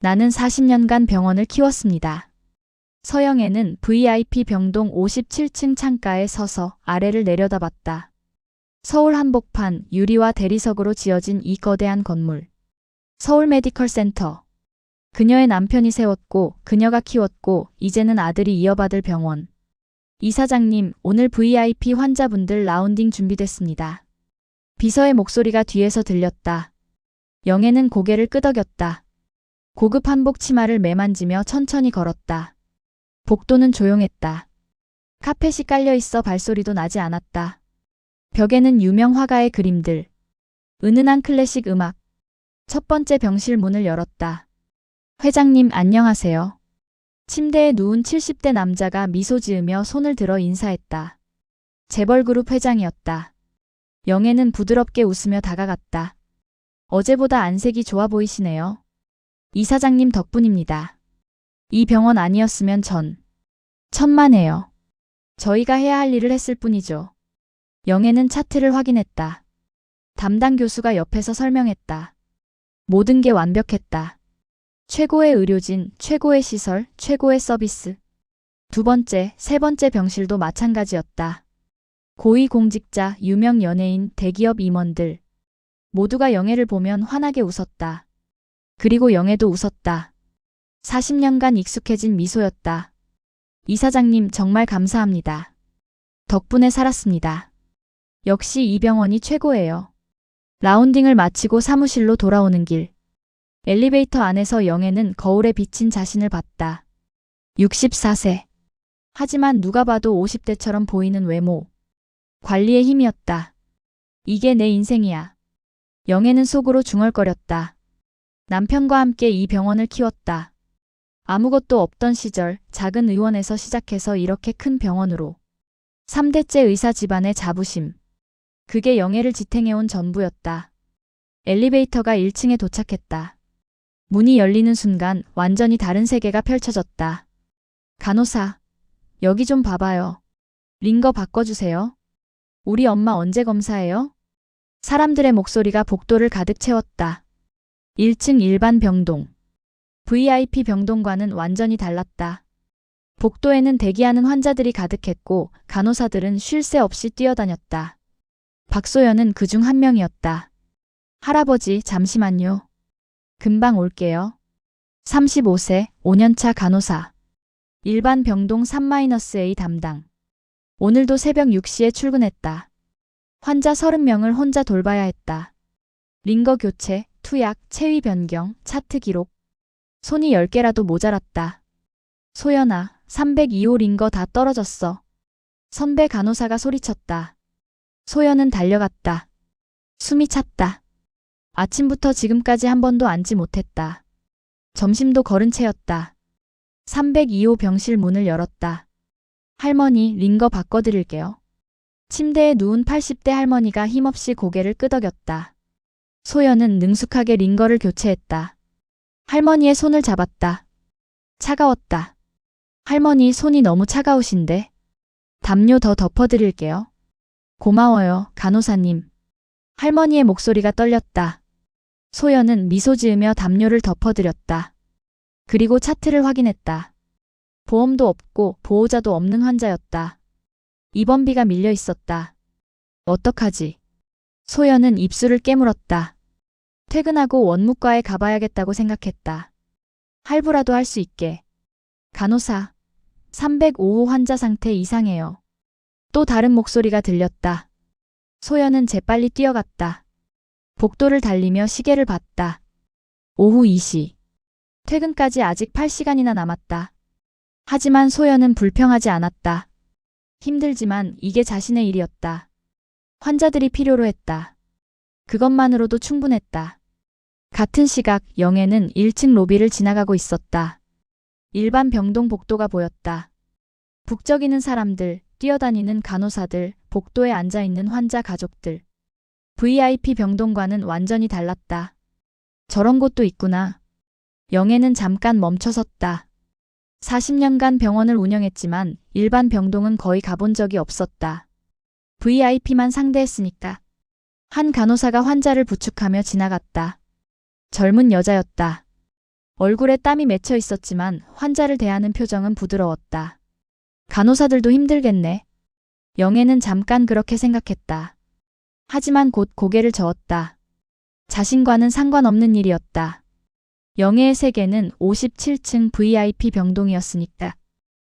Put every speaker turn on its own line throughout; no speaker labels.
나는 40년간 병원을 키웠습니다. 서영애는 VIP 병동 57층 창가에 서서 아래를 내려다봤다. 서울 한복판 유리와 대리석으로 지어진 이 거대한 건물. 서울 메디컬 센터. 그녀의 남편이 세웠고 그녀가 키웠고 이제는 아들이 이어받을 병원. 이사장님, 오늘 VIP 환자분들 라운딩 준비됐습니다. 비서의 목소리가 뒤에서 들렸다. 영애는 고개를 끄덕였다. 고급 한복 치마를 매만지며 천천히 걸었다. 복도는 조용했다. 카펫이 깔려있어 발소리도 나지 않았다. 벽에는 유명 화가의 그림들. 은은한 클래식 음악. 첫 번째 병실 문을 열었다. 회장님 안녕하세요. 침대에 누운 70대 남자가 미소 지으며 손을 들어 인사했다. 재벌그룹 회장이었다. 영애는 부드럽게 웃으며 다가갔다. 어제보다 안색이 좋아 보이시네요. 이사장님 덕분입니다. 이 병원 아니었으면 천만에요. 저희가 해야 할 일을 했을 뿐이죠. 영애는 차트를 확인했다. 담당 교수가 옆에서 설명했다. 모든 게 완벽했다. 최고의 의료진, 최고의 시설, 최고의 서비스. 두 번째, 세 번째 병실도 마찬가지였다. 고위공직자, 유명 연예인, 대기업 임원들. 모두가 영애를 보면 환하게 웃었다. 그리고 영애도 웃었다. 40년간 익숙해진 미소였다. 이사장님 정말 감사합니다. 덕분에 살았습니다. 역시 이 병원이 최고예요. 라운딩을 마치고 사무실로 돌아오는 길. 엘리베이터 안에서 영애는 거울에 비친 자신을 봤다. 64세. 하지만 누가 봐도 50대처럼 보이는 외모. 관리의 힘이었다. 이게 내 인생이야. 영애는 속으로 중얼거렸다. 남편과 함께 이 병원을 키웠다. 아무것도 없던 시절 작은 의원에서 시작해서 이렇게 큰 병원으로. 3대째 의사 집안의 자부심. 그게 영애를 지탱해온 전부였다. 엘리베이터가 1층에 도착했다. 문이 열리는 순간 완전히 다른 세계가 펼쳐졌다. 간호사, 여기 좀 봐봐요. 링거 바꿔주세요. 우리 엄마 언제 검사해요? 사람들의 목소리가 복도를 가득 채웠다. 1층 일반 병동. VIP 병동과는 완전히 달랐다. 복도에는 대기하는 환자들이 가득했고 간호사들은 쉴 새 없이 뛰어다녔다. 박소연은 그중 한 명이었다. 할아버지, 잠시만요. 금방 올게요. 35세, 5년차 간호사. 일반 병동 3-A 담당. 오늘도 새벽 6시에 출근했다. 환자 30명을 혼자 돌봐야 했다. 링거 교체, 투약, 체위 변경, 차트 기록. 손이 10개라도 모자랐다. 소연아, 302호 링거 다 떨어졌어. 선배 간호사가 소리쳤다. 소연은 달려갔다. 숨이 찼다. 아침부터 지금까지 한 번도 앉지 못했다. 점심도 걸은 채였다. 302호 병실 문을 열었다. 할머니, 링거 바꿔드릴게요. 침대에 누운 80대 할머니가 힘없이 고개를 끄덕였다. 소연은 능숙하게 링거를 교체했다. 할머니의 손을 잡았다. 차가웠다. 할머니 손이 너무 차가우신데. 담요 더 덮어드릴게요. 고마워요, 간호사님. 할머니의 목소리가 떨렸다. 소연은 미소 지으며 담요를 덮어드렸다. 그리고 차트를 확인했다. 보험도 없고 보호자도 없는 환자였다. 입원비가 밀려 있었다. 어떡하지? 소연은 입술을 깨물었다. 퇴근하고 원무과에 가봐야겠다고 생각했다. 할부라도 할 수 있게. 간호사, 305호 환자 상태 이상해요. 또 다른 목소리가 들렸다. 소연은 재빨리 뛰어갔다. 복도를 달리며 시계를 봤다. 오후 2시. 퇴근까지 아직 8시간이나 남았다. 하지만 소연은 불평하지 않았다. 힘들지만 이게 자신의 일이었다. 환자들이 필요로 했다. 그것만으로도 충분했다. 같은 시각 영애는 1층 로비를 지나가고 있었다. 일반 병동 복도가 보였다. 북적이는 사람들, 뛰어다니는 간호사들, 복도에 앉아있는 환자 가족들. VIP 병동과는 완전히 달랐다. 저런 곳도 있구나. 영애는 잠깐 멈춰섰다. 40년간 병원을 운영했지만 일반 병동은 거의 가본 적이 없었다. VIP만 상대했으니까. 한 간호사가 환자를 부축하며 지나갔다. 젊은 여자였다. 얼굴에 땀이 맺혀 있었지만 환자를 대하는 표정은 부드러웠다. 간호사들도 힘들겠네. 영애는 잠깐 그렇게 생각했다. 하지만 곧 고개를 저었다. 자신과는 상관없는 일이었다. 영애의 세계는 57층 VIP 병동이었으니까.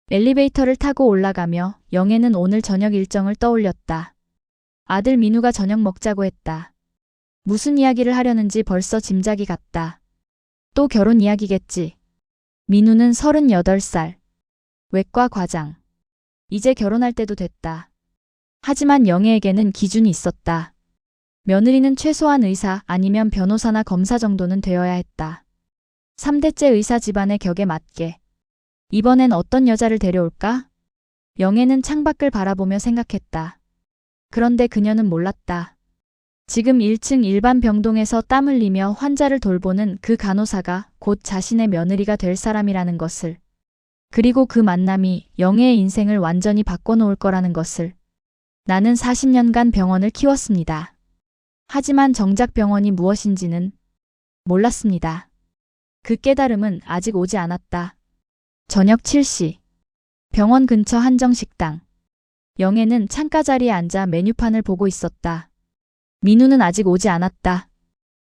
엘리베이터를 타고 올라가며 영애는 오늘 저녁 일정을 떠올렸다. 아들 민우가 저녁 먹자고 했다. 무슨 이야기를 하려는지 벌써 짐작이 갔다. 또 결혼 이야기겠지. 민우는 38살. 외과 과장. 이제 결혼할 때도 됐다. 하지만 영애에게는 기준이 있었다. 며느리는 최소한 의사 아니면 변호사나 검사 정도는 되어야 했다. 3대째 의사 집안의 격에 맞게. 이번엔 어떤 여자를 데려올까? 영애는 창밖을 바라보며 생각했다. 그런데 그녀는 몰랐다. 지금 1층 일반 병동에서 땀 흘리며 환자를 돌보는 그 간호사가 곧 자신의 며느리가 될 사람이라는 것을. 그리고 그 만남이 영애의 인생을 완전히 바꿔놓을 거라는 것을. 나는 40년간 병원을 키웠습니다. 하지만 정작 병원이 무엇인지는 몰랐습니다. 그 깨달음은 아직 오지 않았다. 저녁 7시. 병원 근처 한정식당. 영애는 창가 자리에 앉아 메뉴판을 보고 있었다. 민우는 아직 오지 않았다.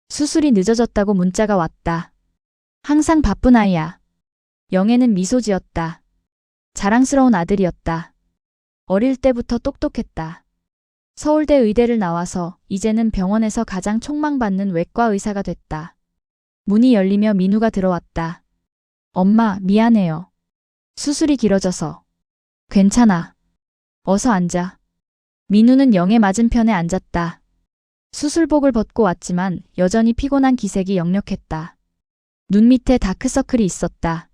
수술이 늦어졌다고 문자가 왔다. 항상 바쁜 아이야. 영애는 미소 지었다. 자랑스러운 아들이었다. 어릴 때부터 똑똑했다. 서울대 의대를 나와서 이제는 병원에서 가장 촉망받는 외과 의사가 됐다. 문이 열리며 민우가 들어왔다. 엄마, 미안해요. 수술이 길어져서. 괜찮아. 어서 앉아. 민우는 영애 맞은편에 앉았다. 수술복을 벗고 왔지만 여전히 피곤한 기색이 역력했다. 눈 밑에 다크서클이 있었다.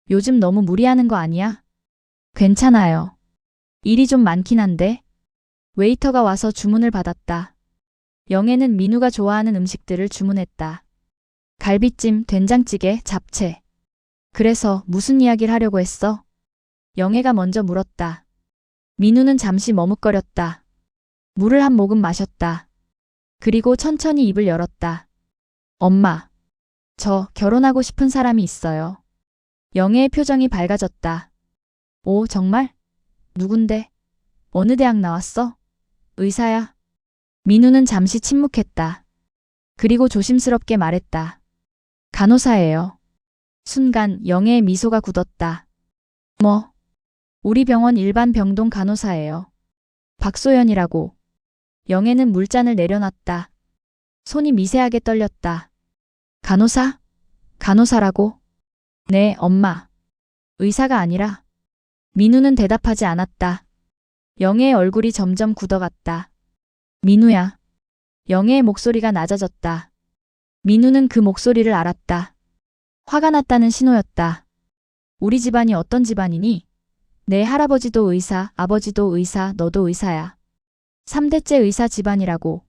요즘 너무 무리하는 거 아니야? 괜찮아요. 일이 좀 많긴 한데. 웨이터가 와서 주문을 받았다. 영애는 민우가 좋아하는 음식들을 주문했다. 갈비찜, 된장찌개, 잡채. 그래서 무슨 이야기를 하려고 했어? 영애가 먼저 물었다. 민우는 잠시 머뭇거렸다. 물을 한 모금 마셨다. 그리고 천천히 입을 열었다. 엄마, 저 결혼하고 싶은 사람이 있어요. 영애의 표정이 밝아졌다. 오, 정말? 누군데? 어느 대학 나왔어? 의사야. 민우는 잠시 침묵했다. 그리고 조심스럽게 말했다. 간호사예요. 순간 영애의 미소가 굳었다. 뭐? 우리 병원 일반 병동 간호사예요. 박소연이라고. 영애는 물잔을 내려놨다. 손이 미세하게 떨렸다. 간호사? 간호사라고? 네, 엄마. 의사가 아니라. 민우는 대답하지 않았다. 영애의 얼굴이 점점 굳어갔다. 민우야. 영애의 목소리가 낮아졌다. 민우는 그 목소리를 알았다. 화가 났다는 신호였다. 우리 집안이 어떤 집안이니? 내 할아버지도 의사, 아버지도 의사, 너도 의사야. 3대째 의사 집안이라고.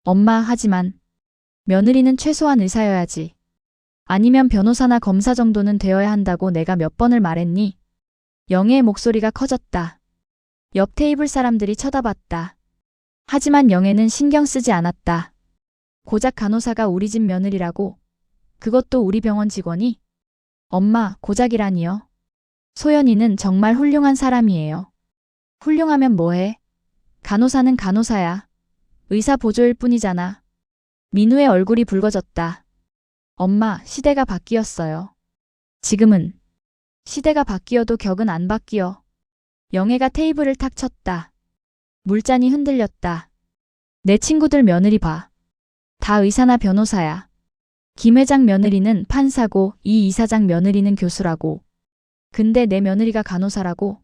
엄마, 하지만 며느리는 최소한 의사여야지. 아니면 변호사나 검사 정도는 되어야 한다고 내가 몇 번을 말했니? 영애의 목소리가 커졌다. 옆 테이블 사람들이 쳐다봤다. 하지만 영애는 신경 쓰지 않았다. 고작 간호사가 우리 집 며느리라고? 그것도 우리 병원 직원이? 엄마, 고작이라니요? 소연이는 정말 훌륭한 사람이에요. 훌륭하면 뭐해? 간호사는 간호사야. 의사 보조일 뿐이잖아. 민우의 얼굴이 붉어졌다. 엄마, 시대가 바뀌었어요. 지금은. 시대가 바뀌어도 격은 안 바뀌어. 영애가 테이블을 탁 쳤다. 물잔이 흔들렸다. 내 친구들 며느리 봐. 다 의사나 변호사야. 김 회장 며느리는 판사고 이 이사장 며느리는 교수라고. 근데 내 며느리가 간호사라고?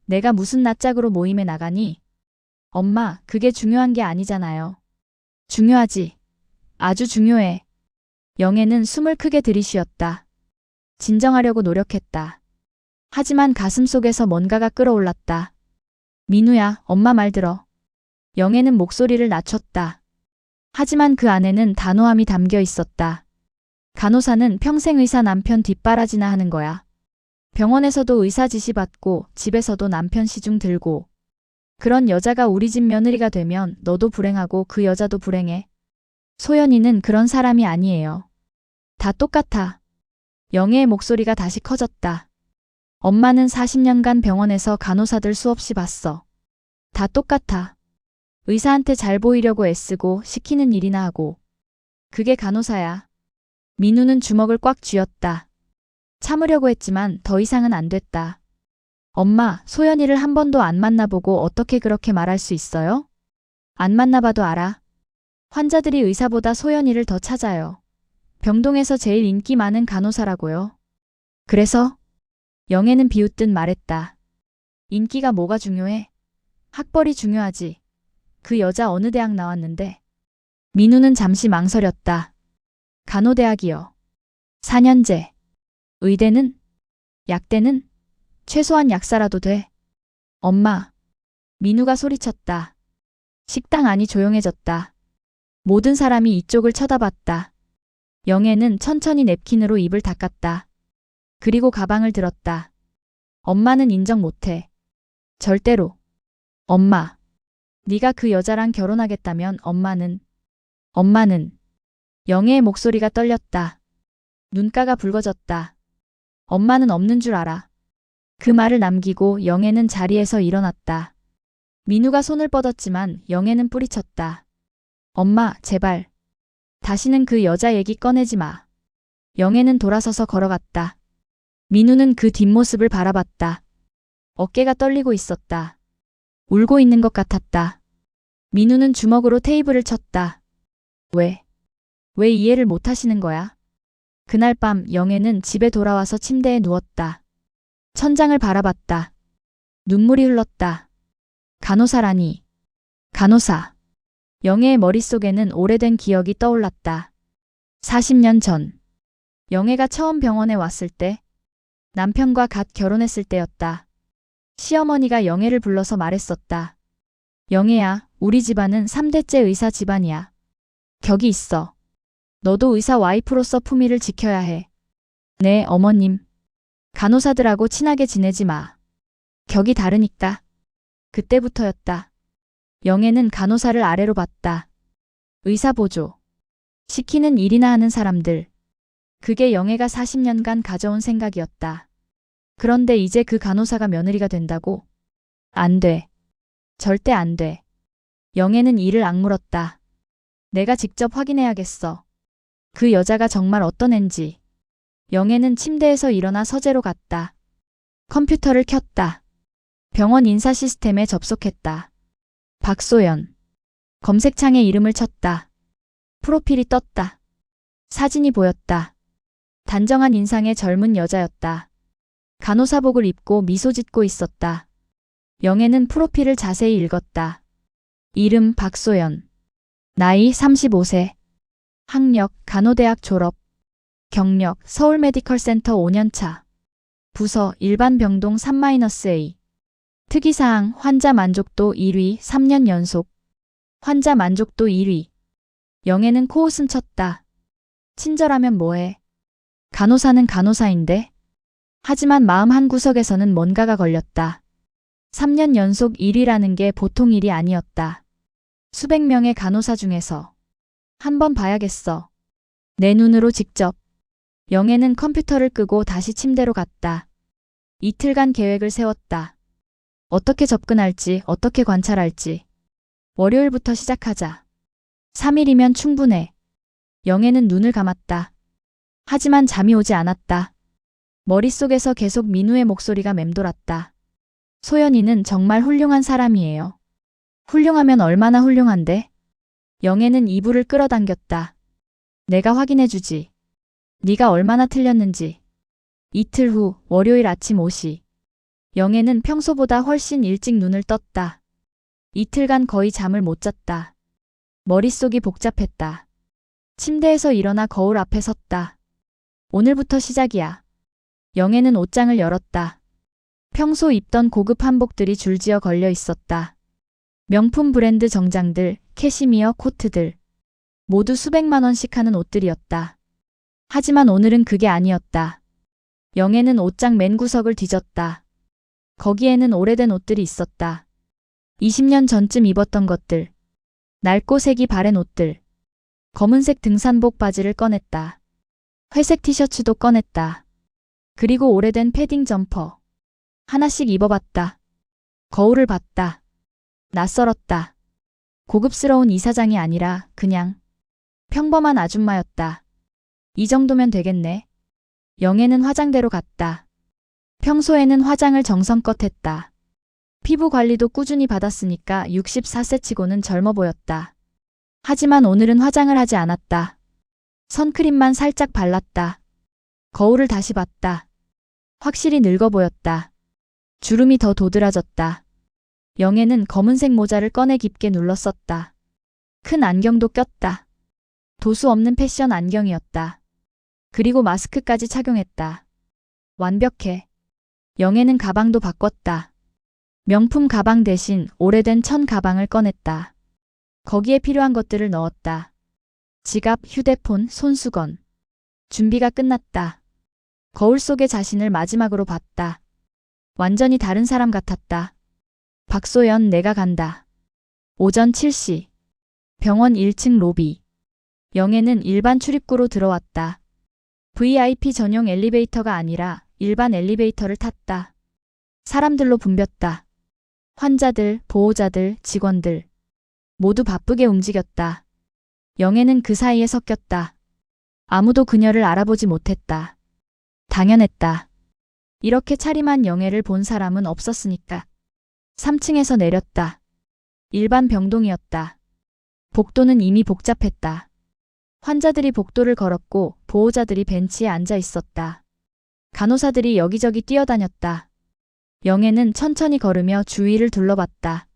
내가 무슨 낯짝으로 모임에 나가니? 엄마, 그게 중요한 게 아니잖아요. 중요하지. 아주 중요해. 영애는 숨을 크게 들이쉬었다. 진정하려고 노력했다. 하지만 가슴속에서 뭔가가 끓어올랐다. 민우야, 엄마 말 들어. 영애는 목소리를 낮췄다. 하지만 그 안에는 단호함이 담겨 있었다. 간호사는 평생 의사 남편 뒷바라지나 하는 거야. 병원에서도 의사 지시 받고 집에서도 남편 시중 들고. 그런 여자가 우리 집 며느리가 되면 너도 불행하고 그 여자도 불행해. 소연이는 그런 사람이 아니에요. 다 똑같아. 영애의 목소리가 다시 커졌다. 엄마는 40년간 병원에서 간호사들 수없이 봤어. 다 똑같아. 의사한테 잘 보이려고 애쓰고 시키는 일이나 하고. 그게 간호사야. 민우는 주먹을 꽉 쥐었다. 참으려고 했지만 더 이상은 안 됐다. 엄마, 소연이를 한 번도 안 만나보고 어떻게 그렇게 말할 수 있어요? 안 만나봐도 알아. 환자들이 의사보다 소연이를 더 찾아요. 병동에서 제일 인기 많은 간호사라고요. 그래서? 영애는 비웃듯 말했다. 인기가 뭐가 중요해? 학벌이 중요하지. 그 여자 어느 대학 나왔는데? 민우는 잠시 망설였다. 간호대학이요. 4년제. 의대는? 약대는? 최소한 약사라도 돼. 엄마. 민우가 소리쳤다. 식당 안이 조용해졌다. 모든 사람이 이쪽을 쳐다봤다. 영애는 천천히 냅킨으로 입을 닦았다. 그리고 가방을 들었다. 엄마는 인정 못해. 절대로. 엄마. 네가 그 여자랑 결혼하겠다면 엄마는. 영애의 목소리가 떨렸다. 눈가가 붉어졌다. 엄마는 없는 줄 알아. 그 말을 남기고 영애는 자리에서 일어났다. 민우가 손을 뻗었지만 영애는 뿌리쳤다. 엄마, 제발. 다시는 그 여자 얘기 꺼내지 마. 영애는 돌아서서 걸어갔다. 민우는 그 뒷모습을 바라봤다. 어깨가 떨리고 있었다. 울고 있는 것 같았다. 민우는 주먹으로 테이블을 쳤다. 왜 이해를 못 하시는 거야? 그날 밤 영애는 집에 돌아와서 침대에 누웠다. 천장을 바라봤다. 눈물이 흘렀다. 간호사라니. 간호사. 영애의 머릿속에는 오래된 기억이 떠올랐다. 40년 전. 영애가 처음 병원에 왔을 때, 남편과 갓 결혼했을 때였다. 시어머니가 영애를 불러서 말했었다. 영애야, 우리 집안은 3대째 의사 집안이야. 격이 있어. 너도 의사 와이프로서 품위를 지켜야 해. 네, 어머님. 간호사들하고 친하게 지내지 마. 격이 다르니까. 그때부터였다. 영애는 간호사를 아래로 봤다. 의사 보조. 시키는 일이나 하는 사람들. 그게 영애가 40년간 가져온 생각이었다. 그런데 이제 그 간호사가 며느리가 된다고? 안 돼. 절대 안 돼. 영애는 이를 악물었다. 내가 직접 확인해야겠어. 그 여자가 정말 어떤 앤지. 영애는 침대에서 일어나 서재로 갔다. 컴퓨터를 켰다. 병원 인사 시스템에 접속했다. 박소연. 검색창에 이름을 쳤다. 프로필이 떴다. 사진이 보였다. 단정한 인상의 젊은 여자였다. 간호사복을 입고 미소 짓고 있었다. 영애는 프로필을 자세히 읽었다. 이름 박소연. 나이 35세. 학력 간호대학 졸업. 경력 서울 메디컬센터 5년차. 부서 일반 병동 3-A. 특이사항 환자 만족도 1위 3년 연속. 환자 만족도 1위. 영애는 코웃음 쳤다. 친절하면 뭐해. 간호사는 간호사인데. 하지만 마음 한구석에서는 뭔가가 걸렸다. 3년 연속 1위라는 게 보통 일이 아니었다. 수백 명의 간호사 중에서. 한번 봐야겠어. 내 눈으로 직접. 영애는 컴퓨터를 끄고 다시 침대로 갔다. 이틀간 계획을 세웠다. 어떻게 접근할지, 어떻게 관찰할지. 월요일부터 시작하자. 3일이면 충분해. 영애는 눈을 감았다. 하지만 잠이 오지 않았다. 머릿속에서 계속 민우의 목소리가 맴돌았다. 소연이는 정말 훌륭한 사람이에요. 훌륭하면 얼마나 훌륭한데? 영애는 이불을 끌어당겼다. 내가 확인해주지. 네가 얼마나 틀렸는지. 이틀 후 월요일 아침 5시. 영애는 평소보다 훨씬 일찍 눈을 떴다. 이틀간 거의 잠을 못 잤다. 머릿속이 복잡했다. 침대에서 일어나 거울 앞에 섰다. 오늘부터 시작이야. 영애는 옷장을 열었다. 평소 입던 고급 한복들이 줄지어 걸려 있었다. 명품 브랜드 정장들, 캐시미어 코트들. 모두 수백만 원씩 하는 옷들이었다. 하지만 오늘은 그게 아니었다. 영애는 옷장 맨 구석을 뒤졌다. 거기에는 오래된 옷들이 있었다. 20년 전쯤 입었던 것들. 낡고 색이 바랜 옷들. 검은색 등산복 바지를 꺼냈다. 회색 티셔츠도 꺼냈다. 그리고 오래된 패딩 점퍼. 하나씩 입어봤다. 거울을 봤다. 낯설었다. 고급스러운 이사장이 아니라 그냥 평범한 아줌마였다. 이 정도면 되겠네. 영애는 화장대로 갔다. 평소에는 화장을 정성껏 했다. 피부 관리도 꾸준히 받았으니까 64세치고는 젊어 보였다. 하지만 오늘은 화장을 하지 않았다. 선크림만 살짝 발랐다. 거울을 다시 봤다. 확실히 늙어 보였다. 주름이 더 도드라졌다. 영애는 검은색 모자를 꺼내 깊게 눌러 썼다. 큰 안경도 꼈다. 도수 없는 패션 안경이었다. 그리고 마스크까지 착용했다. 완벽해. 영애는 가방도 바꿨다. 명품 가방 대신 오래된 천 가방을 꺼냈다. 거기에 필요한 것들을 넣었다. 지갑, 휴대폰, 손수건. 준비가 끝났다. 거울 속의 자신을 마지막으로 봤다. 완전히 다른 사람 같았다. 박소연, 내가 간다. 오전 7시. 병원 1층 로비. 영애는 일반 출입구로 들어왔다. VIP 전용 엘리베이터가 아니라 일반 엘리베이터를 탔다. 사람들로 붐볐다. 환자들, 보호자들, 직원들. 모두 바쁘게 움직였다. 영애는 그 사이에 섞였다. 아무도 그녀를 알아보지 못했다. 당연했다. 이렇게 차림한 영애를 본 사람은 없었으니까. 3층에서 내렸다. 일반 병동이었다. 복도는 이미 복잡했다. 환자들이 복도를 걸었고 보호자들이 벤치에 앉아 있었다. 간호사들이 여기저기 뛰어다녔다. 영애는 천천히 걸으며 주위를 둘러봤다.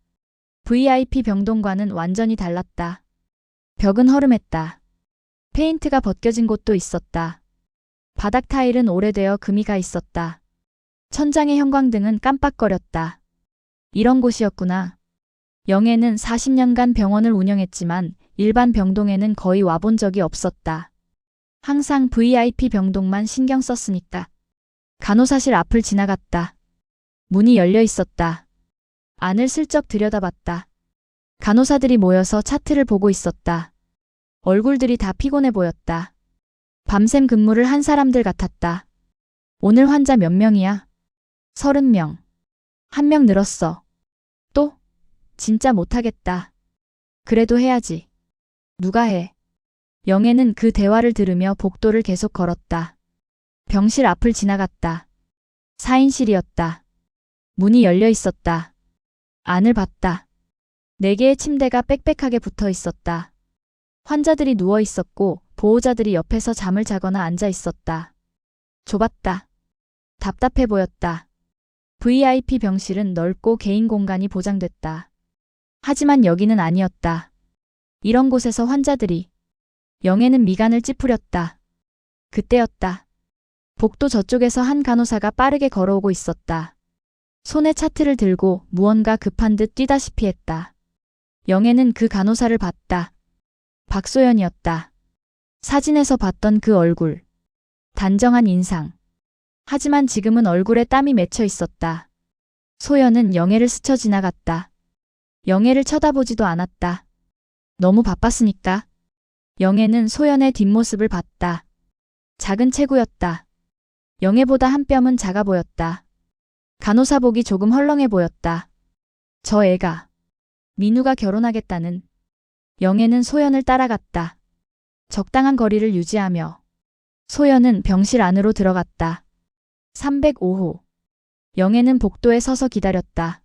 VIP 병동과는 완전히 달랐다. 벽은 허름했다. 페인트가 벗겨진 곳도 있었다. 바닥 타일은 오래되어 금이 가 있었다. 천장의 형광등은 깜빡거렸다. 이런 곳이었구나. 영애는 40년간 병원을 운영했지만 일반 병동에는 거의 와본 적이 없었다. 항상 VIP 병동만 신경 썼으니까. 간호사실 앞을 지나갔다. 문이 열려 있었다. 안을 슬쩍 들여다봤다. 간호사들이 모여서 차트를 보고 있었다. 얼굴들이 다 피곤해 보였다. 밤샘 근무를 한 사람들 같았다. 오늘 환자 몇 명이야? 30명. 한 명 늘었어. 또? 진짜 못하겠다. 그래도 해야지. 누가 해? 영애는 그 대화를 들으며 복도를 계속 걸었다. 병실 앞을 지나갔다. 4인실이었다. 문이 열려 있었다. 안을 봤다. 4개의 침대가 빽빽하게 붙어 있었다. 환자들이 누워 있었고 보호자들이 옆에서 잠을 자거나 앉아 있었다. 좁았다. 답답해 보였다. VIP 병실은 넓고 개인 공간이 보장됐다. 하지만 여기는 아니었다. 이런 곳에서 환자들이. 영애는 미간을 찌푸렸다. 그때였다. 복도 저쪽에서 한 간호사가 빠르게 걸어오고 있었다. 손에 차트를 들고 무언가 급한 듯 뛰다시피 했다. 영애는 그 간호사를 봤다. 박소연이었다. 사진에서 봤던 그 얼굴. 단정한 인상. 하지만 지금은 얼굴에 땀이 맺혀 있었다. 소연은 영애를 스쳐 지나갔다. 영애를 쳐다보지도 않았다. 너무 바빴으니까. 영애는 소연의 뒷모습을 봤다. 작은 체구였다. 영애보다 한 뼘은 작아 보였다. 간호사복이 조금 헐렁해 보였다. 저 애가 민우가 결혼하겠다는. 영애는 소연을 따라갔다. 적당한 거리를 유지하며. 소연은 병실 안으로 들어갔다. 305호. 영애는 복도에 서서 기다렸다.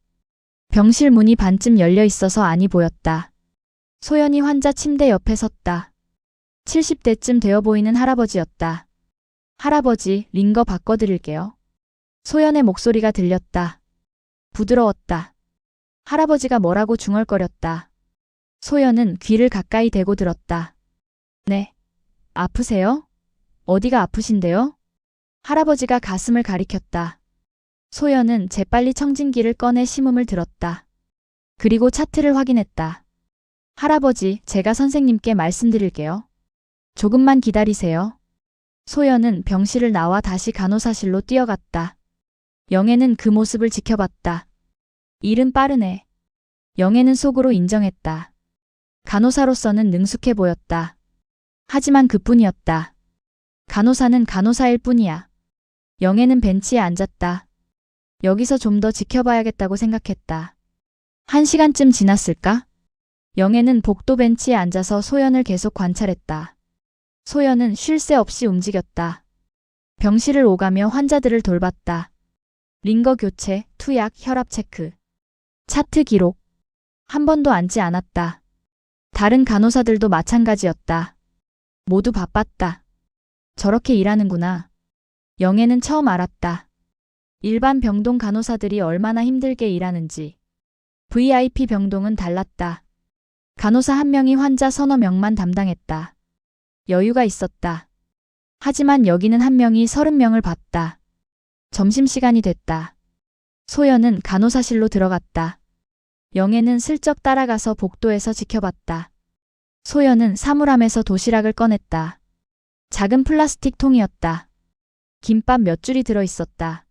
병실 문이 반쯤 열려 있어서 안이 보였다. 소연이 환자 침대 옆에 섰다. 70대쯤 되어 보이는 할아버지였다. 할아버지, 링거 바꿔드릴게요. 소연의 목소리가 들렸다. 부드러웠다. 할아버지가 뭐라고 중얼거렸다. 소연은 귀를 가까이 대고 들었다. 네. 아프세요? 어디가 아프신데요? 할아버지가 가슴을 가리켰다. 소연은 재빨리 청진기를 꺼내 심음을 들었다. 그리고 차트를 확인했다. 할아버지, 제가 선생님께 말씀드릴게요. 조금만 기다리세요. 소연은 병실을 나와 다시 간호사실로 뛰어갔다. 영애는 그 모습을 지켜봤다. 일은 빠르네. 영애는 속으로 인정했다. 간호사로서는 능숙해 보였다. 하지만 그뿐이었다. 간호사는 간호사일 뿐이야. 영애는 벤치에 앉았다. 여기서 좀 더 지켜봐야겠다고 생각했다. 1시간쯤 지났을까? 영애는 복도 벤치에 앉아서 소연을 계속 관찰했다. 소연은 쉴 새 없이 움직였다. 병실을 오가며 환자들을 돌봤다. 링거 교체, 투약, 혈압 체크. 차트 기록. 한 번도 앉지 않았다. 다른 간호사들도 마찬가지였다. 모두 바빴다. 저렇게 일하는구나. 영애는 처음 알았다. 일반 병동 간호사들이 얼마나 힘들게 일하는지. VIP 병동은 달랐다. 간호사 한 명이 환자 서너 명만 담당했다. 여유가 있었다. 하지만 여기는 한 명이 30명을 봤다. 점심시간이 됐다. 소연은 간호사실로 들어갔다. 영애는 슬쩍 따라가서 복도에서 지켜봤다. 소연은 사물함에서 도시락을 꺼냈다. 작은 플라스틱 통이었다. 김밥 몇 줄이 들어있었다.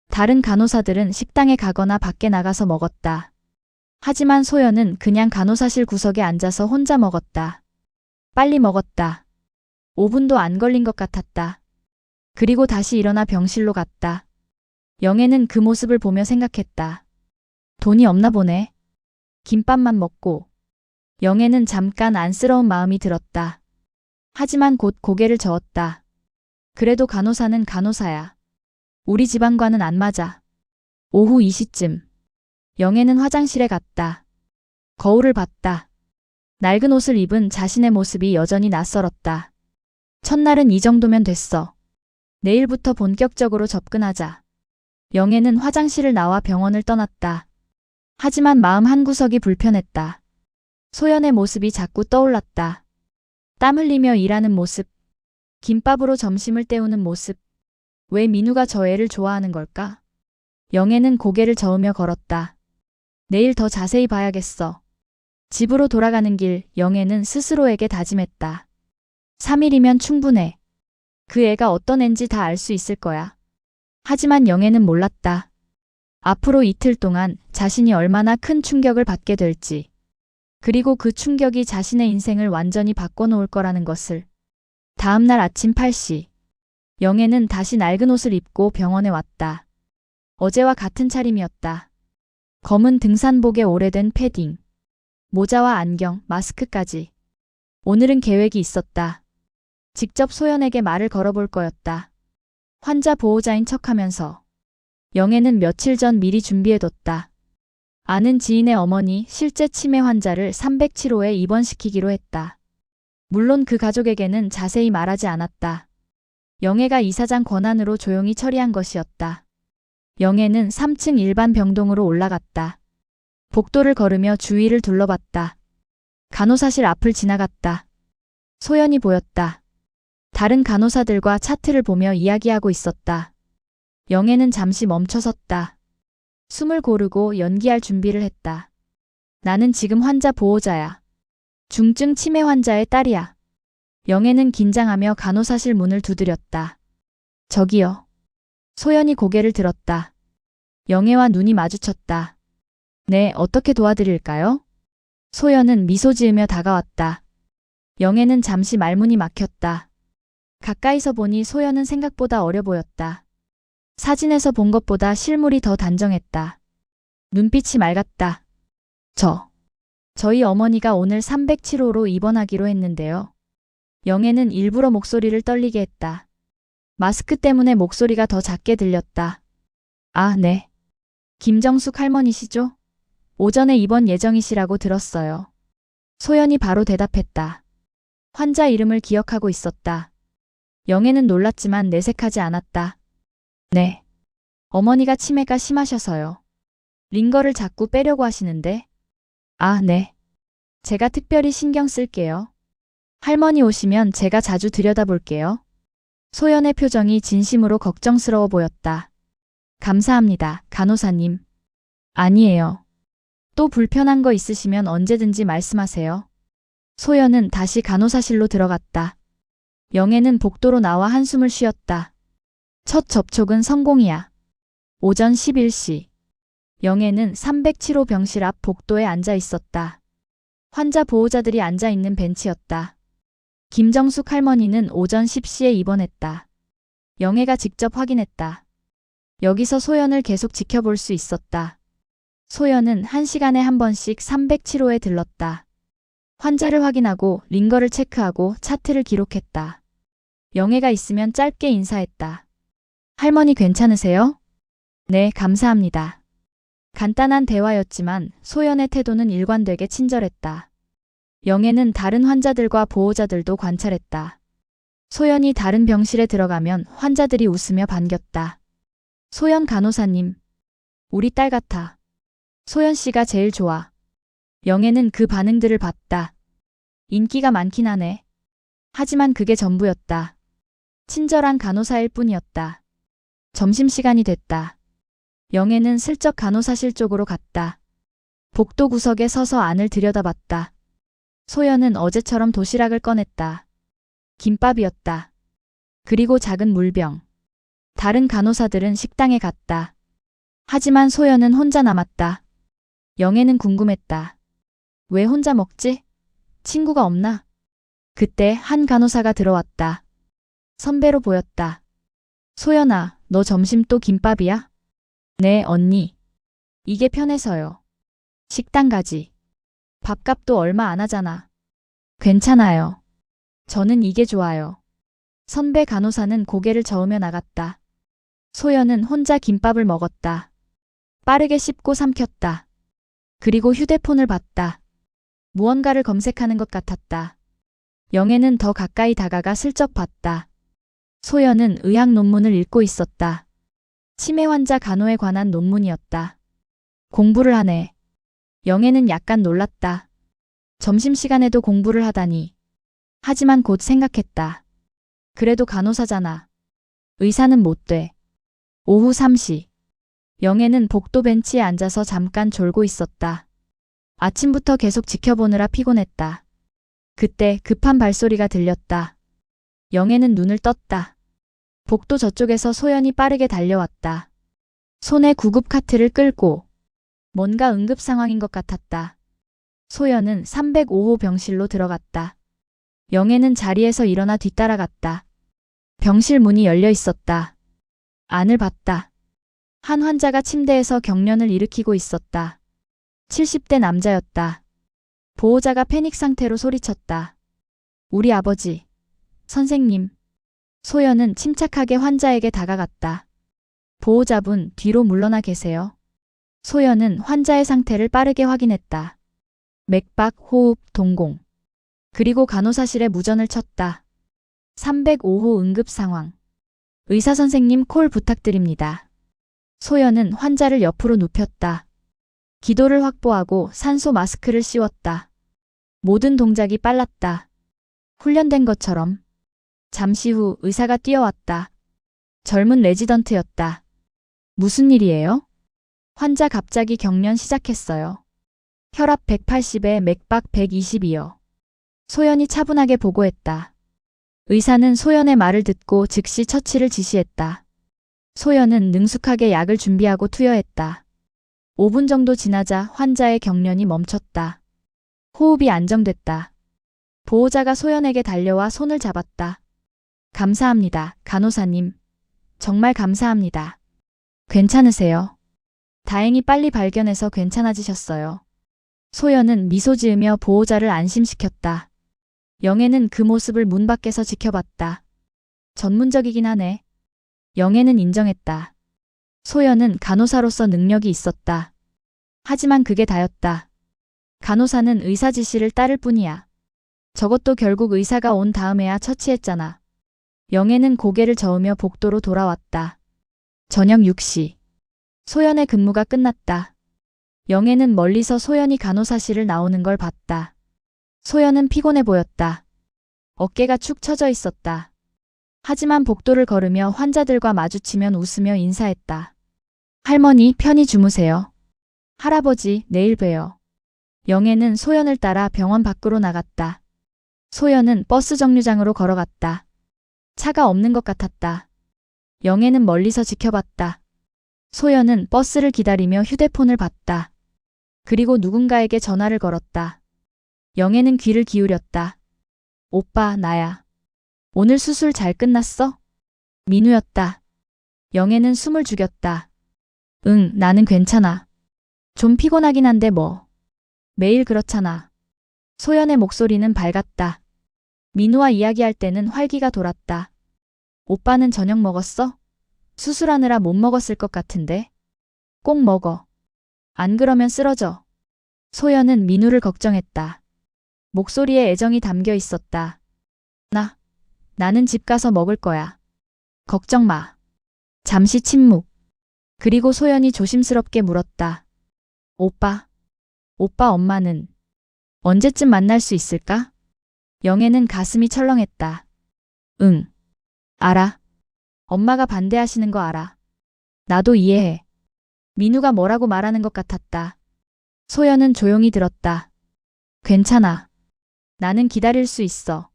다른 간호사들은 식당에 가거나 밖에 나가서 먹었다. 하지만 소연은 그냥 간호사실 구석에 앉아서 혼자 먹었다. 빨리 먹었다. 5분도 안 걸린 것 같았다. 그리고 다시 일어나 병실로 갔다. 영애는 그 모습을 보며 생각했다. 돈이 없나 보네. 김밥만 먹고. 영애는 잠깐 안쓰러운 마음이 들었다. 하지만 곧 고개를 저었다. 그래도 간호사는 간호사야. 우리 집안과는 안 맞아. 오후 2시쯤. 영애는 화장실에 갔다. 거울을 봤다. 낡은 옷을 입은 자신의 모습이 여전히 낯설었다. 첫날은 이 정도면 됐어. 내일부터 본격적으로 접근하자. 영애는 화장실을 나와 병원을 떠났다. 하지만 마음 한구석이 불편했다. 소연의 모습이 자꾸 떠올랐다. 땀 흘리며 일하는 모습. 김밥으로 점심을 때우는 모습. 왜 민우가 저 애를 좋아하는 걸까? 영애는 고개를 저으며 걸었다. 내일 더 자세히 봐야겠어. 집으로 돌아가는 길 영애는 스스로에게 다짐했다. 3일이면 충분해. 그 애가 어떤 앤지 다 알 수 있을 거야. 하지만 영애는 몰랐다. 앞으로 이틀 동안 자신이 얼마나 큰 충격을 받게 될지. 그리고 그 충격이 자신의 인생을 완전히 바꿔놓을 거라는 것을. 다음날 아침 8시. 영애는 다시 낡은 옷을 입고 병원에 왔다. 어제와 같은 차림이었다. 검은 등산복에 오래된 패딩. 모자와 안경, 마스크까지. 오늘은 계획이 있었다. 직접 소연에게 말을 걸어볼 거였다. 환자 보호자인 척하면서. 영애는 며칠 전 미리 준비해뒀다. 아는 지인의 어머니 실제 치매 환자를 307호에 입원시키기로 했다. 물론 그 가족에게는 자세히 말하지 않았다. 영애가 이사장 권한으로 조용히 처리한 것이었다. 영애는 3층 일반 병동으로 올라갔다. 복도를 걸으며 주위를 둘러봤다. 간호사실 앞을 지나갔다. 소연이 보였다. 다른 간호사들과 차트를 보며 이야기하고 있었다. 영애는 잠시 멈춰섰다. 숨을 고르고 연기할 준비를 했다. 나는 지금 환자 보호자야. 중증 치매 환자의 딸이야. 영애는 긴장하며 간호사실 문을 두드렸다. 저기요. 소연이 고개를 들었다. 영애와 눈이 마주쳤다. 네, 어떻게 도와드릴까요? 소연은 미소 지으며 다가왔다. 영애는 잠시 말문이 막혔다. 가까이서 보니 소연은 생각보다 어려 보였다. 사진에서 본 것보다 실물이 더 단정했다. 눈빛이 맑았다. 저희 어머니가 오늘 307호로 입원하기로 했는데요. 영애는 일부러 목소리를 떨리게 했다. 마스크 때문에 목소리가 더 작게 들렸다. 아, 네. 김정숙 할머니시죠? 오전에 입원 예정이시라고 들었어요. 소연이 바로 대답했다. 환자 이름을 기억하고 있었다. 영애는 놀랐지만 내색하지 않았다. 네. 어머니가 치매가 심하셔서요. 링거를 자꾸 빼려고 하시는데. 아, 네. 제가 특별히 신경 쓸게요. 할머니 오시면 제가 자주 들여다볼게요. 소연의 표정이 진심으로 걱정스러워 보였다. 감사합니다, 간호사님. 아니에요. 또 불편한 거 있으시면 언제든지 말씀하세요. 소연은 다시 간호사실로 들어갔다. 영애는 복도로 나와 한숨을 쉬었다. 첫 접촉은 성공이야. 오전 11시. 영애는 307호 병실 앞 복도에 앉아 있었다. 환자 보호자들이 앉아 있는 벤치였다. 김정숙 할머니는 오전 10시에 입원했다. 영애가 직접 확인했다. 여기서 소연을 계속 지켜볼 수 있었다. 소연은 1시간에 한 번씩 307호에 들렀다. 환자를 확인하고 링거를 체크하고 차트를 기록했다. 영애가 있으면 짧게 인사했다. 할머니 괜찮으세요? 네, 감사합니다. 간단한 대화였지만 소연의 태도는 일관되게 친절했다. 영애는 다른 환자들과 보호자들도 관찰했다. 소연이 다른 병실에 들어가면 환자들이 웃으며 반겼다. 소연 간호사님, 우리 딸 같아. 소연 씨가 제일 좋아. 영애는 그 반응들을 봤다. 인기가 많긴 하네. 하지만 그게 전부였다. 친절한 간호사일 뿐이었다. 점심시간이 됐다. 영애는 슬쩍 간호사실 쪽으로 갔다. 복도 구석에 서서 안을 들여다봤다. 소연은 어제처럼 도시락을 꺼냈다. 김밥이었다. 그리고 작은 물병. 다른 간호사들은 식당에 갔다. 하지만 소연은 혼자 남았다. 영애는 궁금했다. 왜 혼자 먹지? 친구가 없나? 그때 한 간호사가 들어왔다. 선배로 보였다. 소연아, 너 점심 또 김밥이야? 네, 언니. 이게 편해서요. 식당 가지. 밥값도 얼마 안 하잖아. 괜찮아요. 저는 이게 좋아요. 선배 간호사는 고개를 저으며 나갔다. 소연은 혼자 김밥을 먹었다. 빠르게 씹고 삼켰다. 그리고 휴대폰을 봤다. 무언가를 검색하는 것 같았다. 영애는 더 가까이 다가가 슬쩍 봤다. 소연은 의학 논문을 읽고 있었다. 치매 환자 간호에 관한 논문이었다. 공부를 하네. 영애는 약간 놀랐다. 점심시간에도 공부를 하다니. 하지만 곧 생각했다. 그래도 간호사잖아. 의사는 못 돼. 오후 3시. 영애는 복도 벤치에 앉아서 잠깐 졸고 있었다. 아침부터 계속 지켜보느라 피곤했다. 그때 급한 발소리가 들렸다. 영애는 눈을 떴다. 복도 저쪽에서 소연이 빠르게 달려왔다. 손에 구급 카트를 끌고. 뭔가 응급 상황인 것 같았다. 소연은 305호 병실로 들어갔다. 영애는 자리에서 일어나 뒤따라갔다. 병실 문이 열려 있었다. 안을 봤다. 한 환자가 침대에서 경련을 일으키고 있었다. 70대 남자였다. 보호자가 패닉 상태로 소리쳤다. 우리 아버지. 선생님. 소연은 침착하게 환자에게 다가갔다. 보호자분, 뒤로 물러나 계세요. 소연은 환자의 상태를 빠르게 확인했다. 맥박, 호흡, 동공. 그리고 간호사실에 무전을 쳤다. 305호 응급 상황. 의사 선생님 콜 부탁드립니다. 소연은 환자를 옆으로 눕혔다. 기도를 확보하고 산소 마스크를 씌웠다. 모든 동작이 빨랐다. 훈련된 것처럼. 잠시 후 의사가 뛰어왔다. 젊은 레지던트였다. 무슨 일이에요? 환자 갑자기 경련 시작했어요. 혈압 180에 맥박 120이요. 소연이 차분하게 보고했다. 의사는 소연의 말을 듣고 즉시 처치를 지시했다. 소연은 능숙하게 약을 준비하고 투여했다. 5분 정도 지나자 환자의 경련이 멈췄다. 호흡이 안정됐다. 보호자가 소연에게 달려와 손을 잡았다. 감사합니다, 간호사님. 정말 감사합니다. 괜찮으세요? 다행히 빨리 발견해서 괜찮아지셨어요. 소연은 미소 지으며 보호자를 안심시켰다. 영애는 그 모습을 문 밖에서 지켜봤다. 전문적이긴 하네. 영애는 인정했다. 소연은 간호사로서 능력이 있었다. 하지만 그게 다였다. 간호사는 의사 지시를 따를 뿐이야. 저것도 결국 의사가 온 다음에야 처치했잖아. 영애는 고개를 저으며 복도로 돌아왔다. 저녁 6시. 소연의 근무가 끝났다. 영애는 멀리서 소연이 간호사실을 나오는 걸 봤다. 소연은 피곤해 보였다. 어깨가 축 처져 있었다. 하지만 복도를 걸으며 환자들과 마주치면 웃으며 인사했다. 할머니, 편히 주무세요. 할아버지, 내일 봬요. 영애는 소연을 따라 병원 밖으로 나갔다. 소연은 버스 정류장으로 걸어갔다. 차가 없는 것 같았다. 영애는 멀리서 지켜봤다. 소연은 버스를 기다리며 휴대폰을 봤다. 그리고 누군가에게 전화를 걸었다. 영애는 귀를 기울였다. 오빠, 나야. 오늘 수술 잘 끝났어? 민우였다. 영애는 숨을 죽였다. 응, 나는 괜찮아. 좀 피곤하긴 한데 뭐. 매일 그렇잖아. 소연의 목소리는 밝았다. 민우와 이야기할 때는 활기가 돌았다. 오빠는 저녁 먹었어? 수술하느라 못 먹었을 것 같은데. 꼭 먹어. 안 그러면 쓰러져. 소연은 민우를 걱정했다. 목소리에 애정이 담겨 있었다. 나는 집 가서 먹을 거야. 걱정 마. 잠시 침묵. 그리고 소연이 조심스럽게 물었다. 오빠 엄마는 언제쯤 만날 수 있을까? 영애는 가슴이 철렁했다. 응. 알아. 엄마가 반대하시는 거 알아. 나도 이해해. 민우가 뭐라고 말하는 것 같았다. 소연은 조용히 들었다. 괜찮아. 나는 기다릴 수 있어.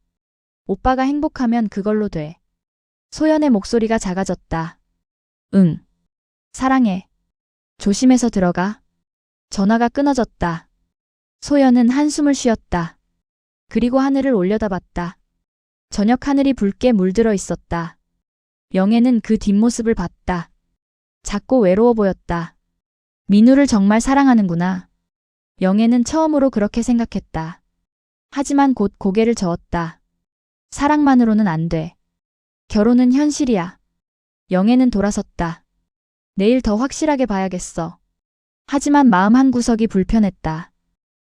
오빠가 행복하면 그걸로 돼. 소연의 목소리가 작아졌다. 응. 사랑해. 조심해서 들어가. 전화가 끊어졌다. 소연은 한숨을 쉬었다. 그리고 하늘을 올려다봤다. 저녁 하늘이 붉게 물들어 있었다. 영애는 그 뒷모습을 봤다. 작고 외로워 보였다. 민우를 정말 사랑하는구나. 영애는 처음으로 그렇게 생각했다. 하지만 곧 고개를 저었다. 사랑만으로는 안 돼. 결혼은 현실이야. 영애는 돌아섰다. 내일 더 확실하게 봐야겠어. 하지만 마음 한구석이 불편했다.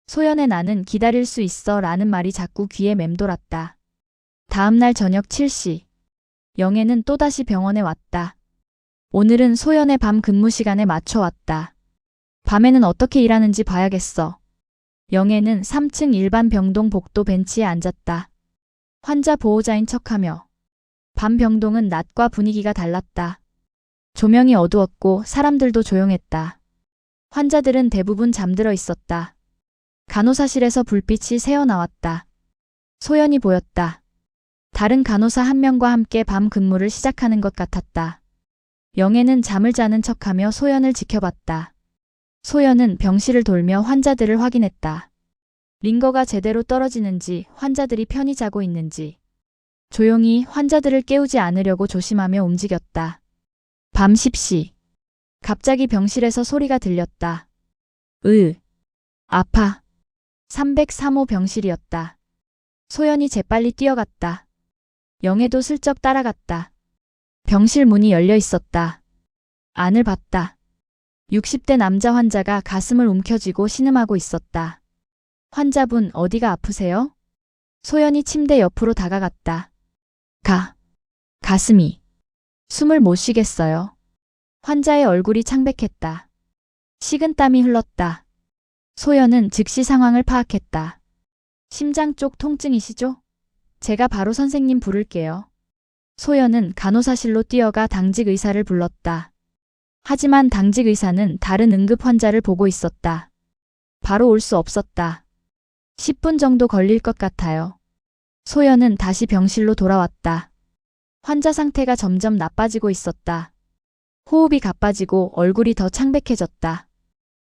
소연의 나는 기다릴 수 있어 라는 말이 자꾸 귀에 맴돌았다. 다음날 저녁 7시. 영애는 또다시 병원에 왔다. 오늘은 소연의 밤 근무 시간에 맞춰 왔다. 밤에는 어떻게 일하는지 봐야겠어. 영애는 3층 일반 병동 복도 벤치에 앉았다. 환자 보호자인 척하며. 밤 병동은 낮과 분위기가 달랐다. 조명이 어두웠고 사람들도 조용했다. 환자들은 대부분 잠들어 있었다. 간호사실에서 불빛이 새어나왔다. 소연이 보였다. 다른 간호사 한 명과 함께 밤 근무를 시작하는 것 같았다. 영애는 잠을 자는 척하며 소연을 지켜봤다. 소연은 병실을 돌며 환자들을 확인했다. 링거가 제대로 떨어지는지, 환자들이 편히 자고 있는지. 조용히 환자들을 깨우지 않으려고 조심하며 움직였다. 밤 10시. 갑자기 병실에서 소리가 들렸다. 아파. 303호 병실이었다. 소연이 재빨리 뛰어갔다. 영애도 슬쩍 따라갔다. 병실 문이 열려 있었다. 안을 봤다. 60대 남자 환자가 가슴을 움켜쥐고 신음하고 있었다. 환자분 어디가 아프세요? 소연이 침대 옆으로 다가갔다. 가슴이. 숨을 못 쉬겠어요. 환자의 얼굴이 창백했다. 식은땀이 흘렀다. 소연은 즉시 상황을 파악했다. 심장 쪽 통증이시죠? 제가 바로 선생님 부를게요. 소연은 간호사실로 뛰어가 당직 의사를 불렀다. 하지만 당직 의사는 다른 응급 환자를 보고 있었다. 바로 올 수 없었다. 10분 정도 걸릴 것 같아요. 소연은 다시 병실로 돌아왔다. 환자 상태가 점점 나빠지고 있었다. 호흡이 가빠지고 얼굴이 더 창백해졌다.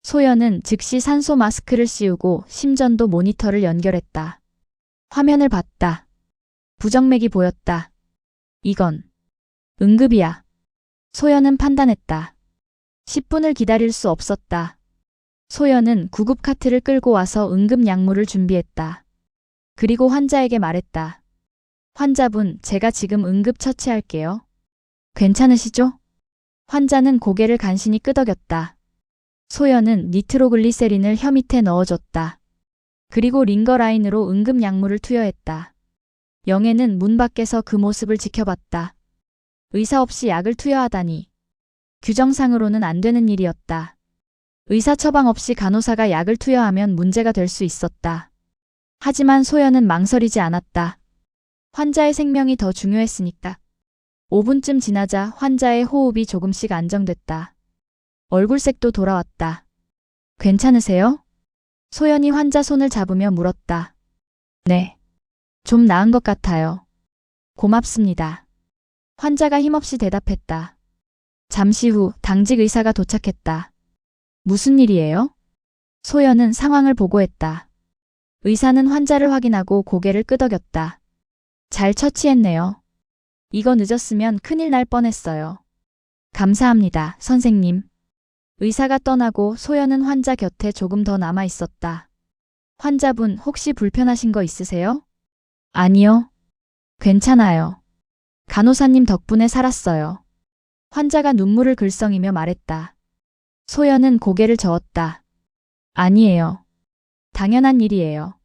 소연은 즉시 산소 마스크를 씌우고 심전도 모니터를 연결했다. 화면을 봤다. 부정맥이 보였다. 이건 응급이야. 소연은 판단했다. 10분을 기다릴 수 없었다. 소연은 구급 카트를 끌고 와서 응급 약물을 준비했다. 그리고 환자에게 말했다. 환자분, 제가 지금 응급 처치할게요. 괜찮으시죠? 환자는 고개를 간신히 끄덕였다. 소연은 니트로글리세린을 혀 밑에 넣어줬다. 그리고 링거라인으로 응급 약물을 투여했다. 영애는 문 밖에서 그 모습을 지켜봤다. 의사 없이 약을 투여하다니. 규정상으로는 안 되는 일이었다. 의사 처방 없이 간호사가 약을 투여하면 문제가 될 수 있었다. 하지만 소연은 망설이지 않았다. 환자의 생명이 더 중요했으니까. 5분쯤 지나자 환자의 호흡이 조금씩 안정됐다. 얼굴색도 돌아왔다. 괜찮으세요? 소연이 환자 손을 잡으며 물었다. 네. 좀 나은 것 같아요. 고맙습니다. 환자가 힘없이 대답했다. 잠시 후 당직 의사가 도착했다. 무슨 일이에요? 소연은 상황을 보고했다. 의사는 환자를 확인하고 고개를 끄덕였다. 잘 처치했네요. 이거 늦었으면 큰일 날 뻔했어요. 감사합니다, 선생님. 의사가 떠나고 소연은 환자 곁에 조금 더 남아 있었다. 환자분 혹시 불편하신 거 있으세요? 아니요. 괜찮아요. 간호사님 덕분에 살았어요. 환자가 눈물을 글썽이며 말했다. 소연은 고개를 저었다. 아니에요. 당연한 일이에요.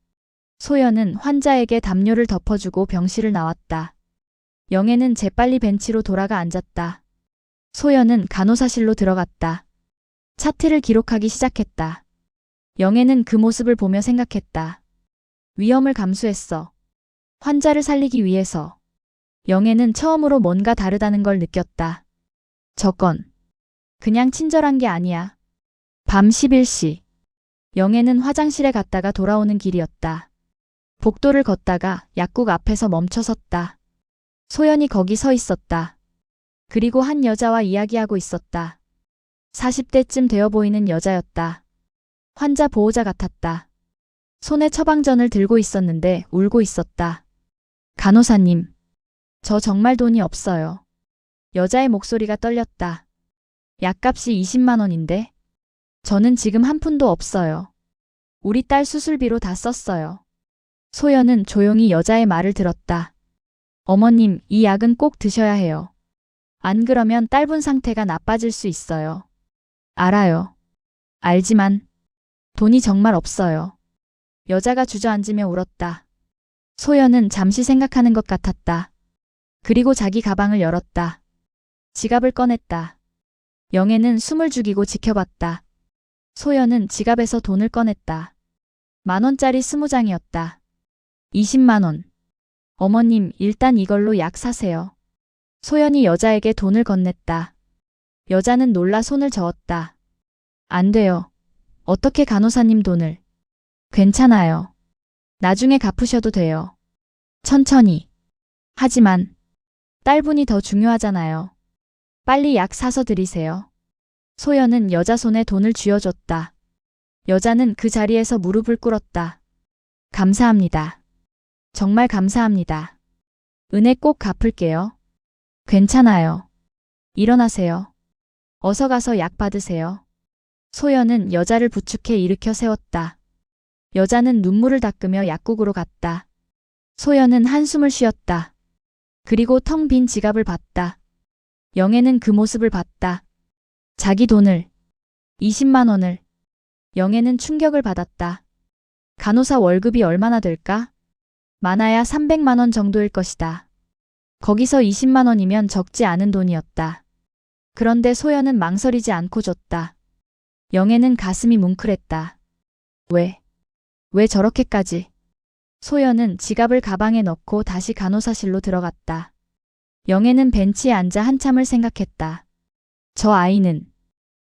소연은 환자에게 담요를 덮어주고 병실을 나왔다. 영애는 재빨리 벤치로 돌아가 앉았다. 소연은 간호사실로 들어갔다. 차트를 기록하기 시작했다. 영애는 그 모습을 보며 생각했다. 위험을 감수했어. 환자를 살리기 위해서. 영애는 처음으로 뭔가 다르다는 걸 느꼈다. 저건 그냥 친절한 게 아니야. 밤 11시. 영애는 화장실에 갔다가 돌아오는 길이었다. 복도를 걷다가 약국 앞에서 멈춰 섰다. 소연이 거기 서 있었다. 그리고 한 여자와 이야기하고 있었다. 40대쯤 되어 보이는 여자였다. 환자 보호자 같았다. 손에 처방전을 들고 있었는데 울고 있었다. 간호사님, 저 정말 돈이 없어요. 여자의 목소리가 떨렸다. 약값이 20만 원인데 저는 지금 한 푼도 없어요. 우리 딸 수술비로 다 썼어요. 소연은 조용히 여자의 말을 들었다. 어머님, 이 약은 꼭 드셔야 해요. 안 그러면 딸분 상태가 나빠질 수 있어요. 알아요. 알지만 돈이 정말 없어요. 여자가 주저앉으며 울었다. 소연은 잠시 생각하는 것 같았다. 그리고 자기 가방을 열었다. 지갑을 꺼냈다. 영애는 숨을 죽이고 지켜봤다. 소연은 지갑에서 돈을 꺼냈다. 10,000원짜리 20장이었다. 20만 원. 어머님, 일단 이걸로 약 사세요. 소연이 여자에게 돈을 건넸다. 여자는 놀라 손을 저었다. 안 돼요. 어떻게 간호사님 돈을. 괜찮아요. 나중에 갚으셔도 돼요. 천천히. 하지만 딸분이 더 중요하잖아요. 빨리 약 사서 드리세요. 소연은 여자 손에 돈을 쥐어줬다. 여자는 그 자리에서 무릎을 꿇었다. 감사합니다. 정말 감사합니다. 은혜 꼭 갚을게요. 괜찮아요. 일어나세요. 어서 가서 약 받으세요. 소연은 여자를 부축해 일으켜 세웠다. 여자는 눈물을 닦으며 약국으로 갔다. 소연은 한숨을 쉬었다. 그리고 텅 빈 지갑을 봤다. 영애는 그 모습을 봤다. 자기 돈을, 20만 원을. 영애는 충격을 받았다. 간호사 월급이 얼마나 될까? 많아야 300만 원 정도일 것이다. 거기서 20만 원이면 적지 않은 돈이었다. 그런데 소연은 망설이지 않고 줬다. 영애는 가슴이 뭉클했다. 왜 저렇게까지? 소연은 지갑을 가방에 넣고 다시 간호사실로 들어갔다. 영애는 벤치에 앉아 한참을 생각했다. 저 아이는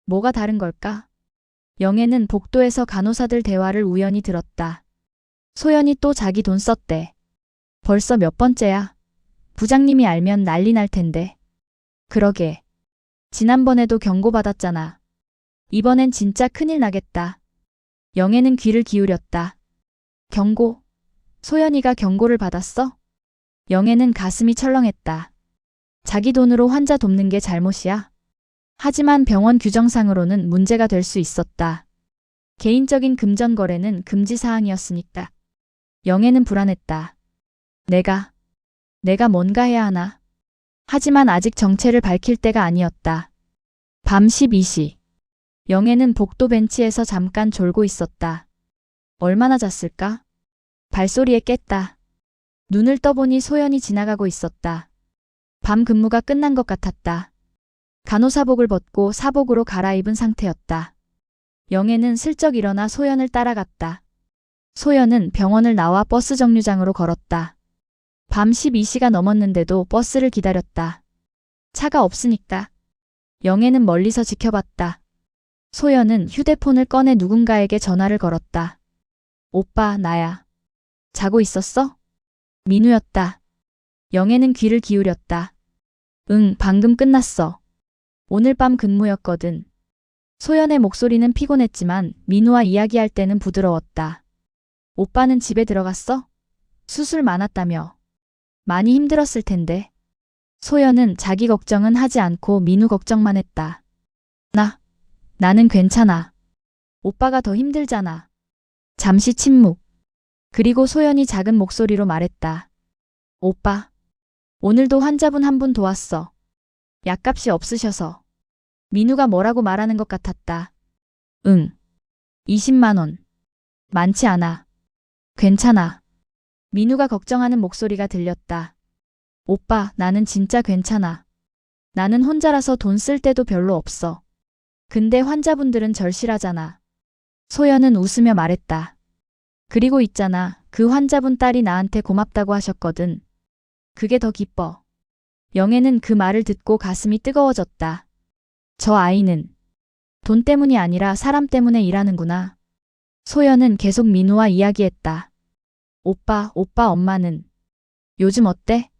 뭐가 다른 걸까? 영애는 복도에서 간호사들 대화를 우연히 들었다. 소연이 또 자기 돈 썼대. 벌써 몇 번째야? 부장님이 알면 난리 날 텐데. 그러게. 지난번에도 경고받았잖아. 이번엔 진짜 큰일 나겠다. 영애는 귀를 기울였다. 경고? 소연이가 경고를 받았어? 영애는 가슴이 철렁했다. 자기 돈으로 환자 돕는 게 잘못이야? 하지만 병원 규정상으로는 문제가 될 수 있었다. 개인적인 금전 거래는 금지 사항이었으니까. 영애는 불안했다. 내가 뭔가 해야 하나? 하지만 아직 정체를 밝힐 때가 아니었다. 밤 12시. 영애는 복도 벤치에서 잠깐 졸고 있었다. 얼마나 잤을까? 발소리에 깼다. 눈을 떠보니 소연이 지나가고 있었다. 밤 근무가 끝난 것 같았다. 간호사복을 벗고 사복으로 갈아입은 상태였다. 영애는 슬쩍 일어나 소연을 따라갔다. 소연은 병원을 나와 버스 정류장으로 걸었다. 밤 12시가 넘었는데도 버스를 기다렸다. 차가 없으니까. 영애는 멀리서 지켜봤다. 소연은 휴대폰을 꺼내 누군가에게 전화를 걸었다. 오빠, 나야. 자고 있었어? 민우였다. 영애는 귀를 기울였다. 응, 방금 끝났어. 오늘 밤 근무였거든. 소연의 목소리는 피곤했지만 민우와 이야기할 때는 부드러웠다. 오빠는 집에 들어갔어? 수술 많았다며. 많이 힘들었을 텐데. 소연은 자기 걱정은 하지 않고 민우 걱정만 했다. 나는 괜찮아. 오빠가 더 힘들잖아. 잠시 침묵. 그리고 소연이 작은 목소리로 말했다. 오빠, 오늘도 환자분 한 분 도왔어. 약값이 없으셔서. 민우가 뭐라고 말하는 것 같았다. 응. 20만 원. 많지 않아. 괜찮아. 민우가 걱정하는 목소리가 들렸다. 오빠, 나는 진짜 괜찮아. 나는 혼자라서 돈 쓸 때도 별로 없어. 근데 환자분들은 절실하잖아. 소연은 웃으며 말했다. 그리고 있잖아. 그 환자분 딸이 나한테 고맙다고 하셨거든. 그게 더 기뻐. 영애는 그 말을 듣고 가슴이 뜨거워졌다. 저 아이는 돈 때문이 아니라 사람 때문에 일하는구나. 소연은 계속 민우와 이야기했다. 오빠, 엄마는 요즘 어때?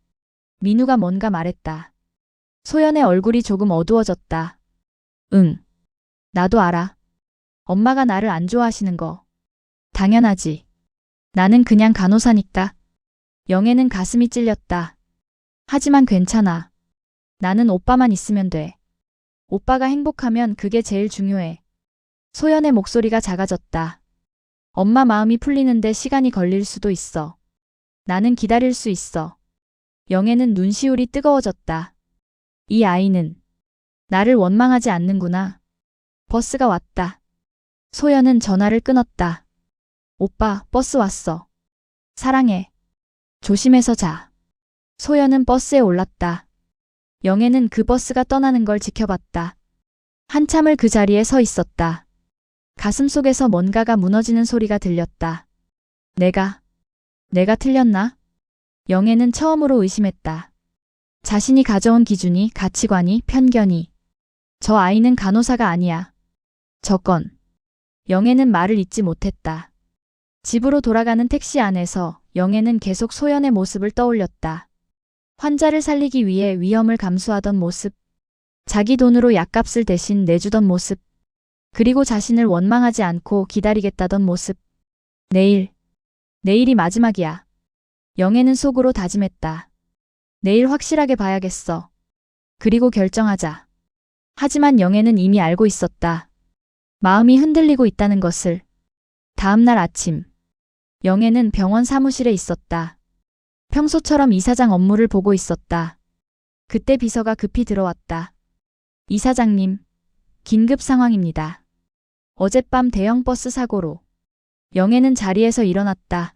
민우가 뭔가 말했다. 소연의 얼굴이 조금 어두워졌다. 응. 나도 알아. 엄마가 나를 안 좋아하시는 거. 당연하지. 나는 그냥 간호사니까. 영애는 가슴이 찔렸다. 하지만 괜찮아. 나는 오빠만 있으면 돼. 오빠가 행복하면 그게 제일 중요해. 소연의 목소리가 작아졌다. 엄마 마음이 풀리는데 시간이 걸릴 수도 있어. 나는 기다릴 수 있어. 영애는 눈시울이 뜨거워졌다. 이 아이는 나를 원망하지 않는구나. 버스가 왔다. 소연은 전화를 끊었다. 오빠, 버스 왔어. 사랑해. 조심해서 자. 소연은 버스에 올랐다. 영애는 그 버스가 떠나는 걸 지켜봤다. 한참을 그 자리에 서 있었다. 가슴속에서 뭔가가 무너지는 소리가 들렸다. 내가 틀렸나? 영애는 처음으로 의심했다. 자신이 가져온 기준이, 가치관이, 편견이. 저 아이는 간호사가 아니야. 저건. 영애는 말을 잇지 못했다. 집으로 돌아가는 택시 안에서 영애는 계속 소연의 모습을 떠올렸다. 환자를 살리기 위해 위험을 감수하던 모습. 자기 돈으로 약값을 대신 내주던 모습. 그리고 자신을 원망하지 않고 기다리겠다던 모습. 내일이 마지막이야. 영애는 속으로 다짐했다. 내일 확실하게 봐야겠어. 그리고 결정하자. 하지만 영애는 이미 알고 있었다. 마음이 흔들리고 있다는 것을. 다음 날 아침. 영애는 병원 사무실에 있었다. 평소처럼 이사장 업무를 보고 있었다. 그때 비서가 급히 들어왔다. 이사장님, 긴급 상황입니다. 어젯밤 대형 버스 사고로. 영애는 자리에서 일어났다.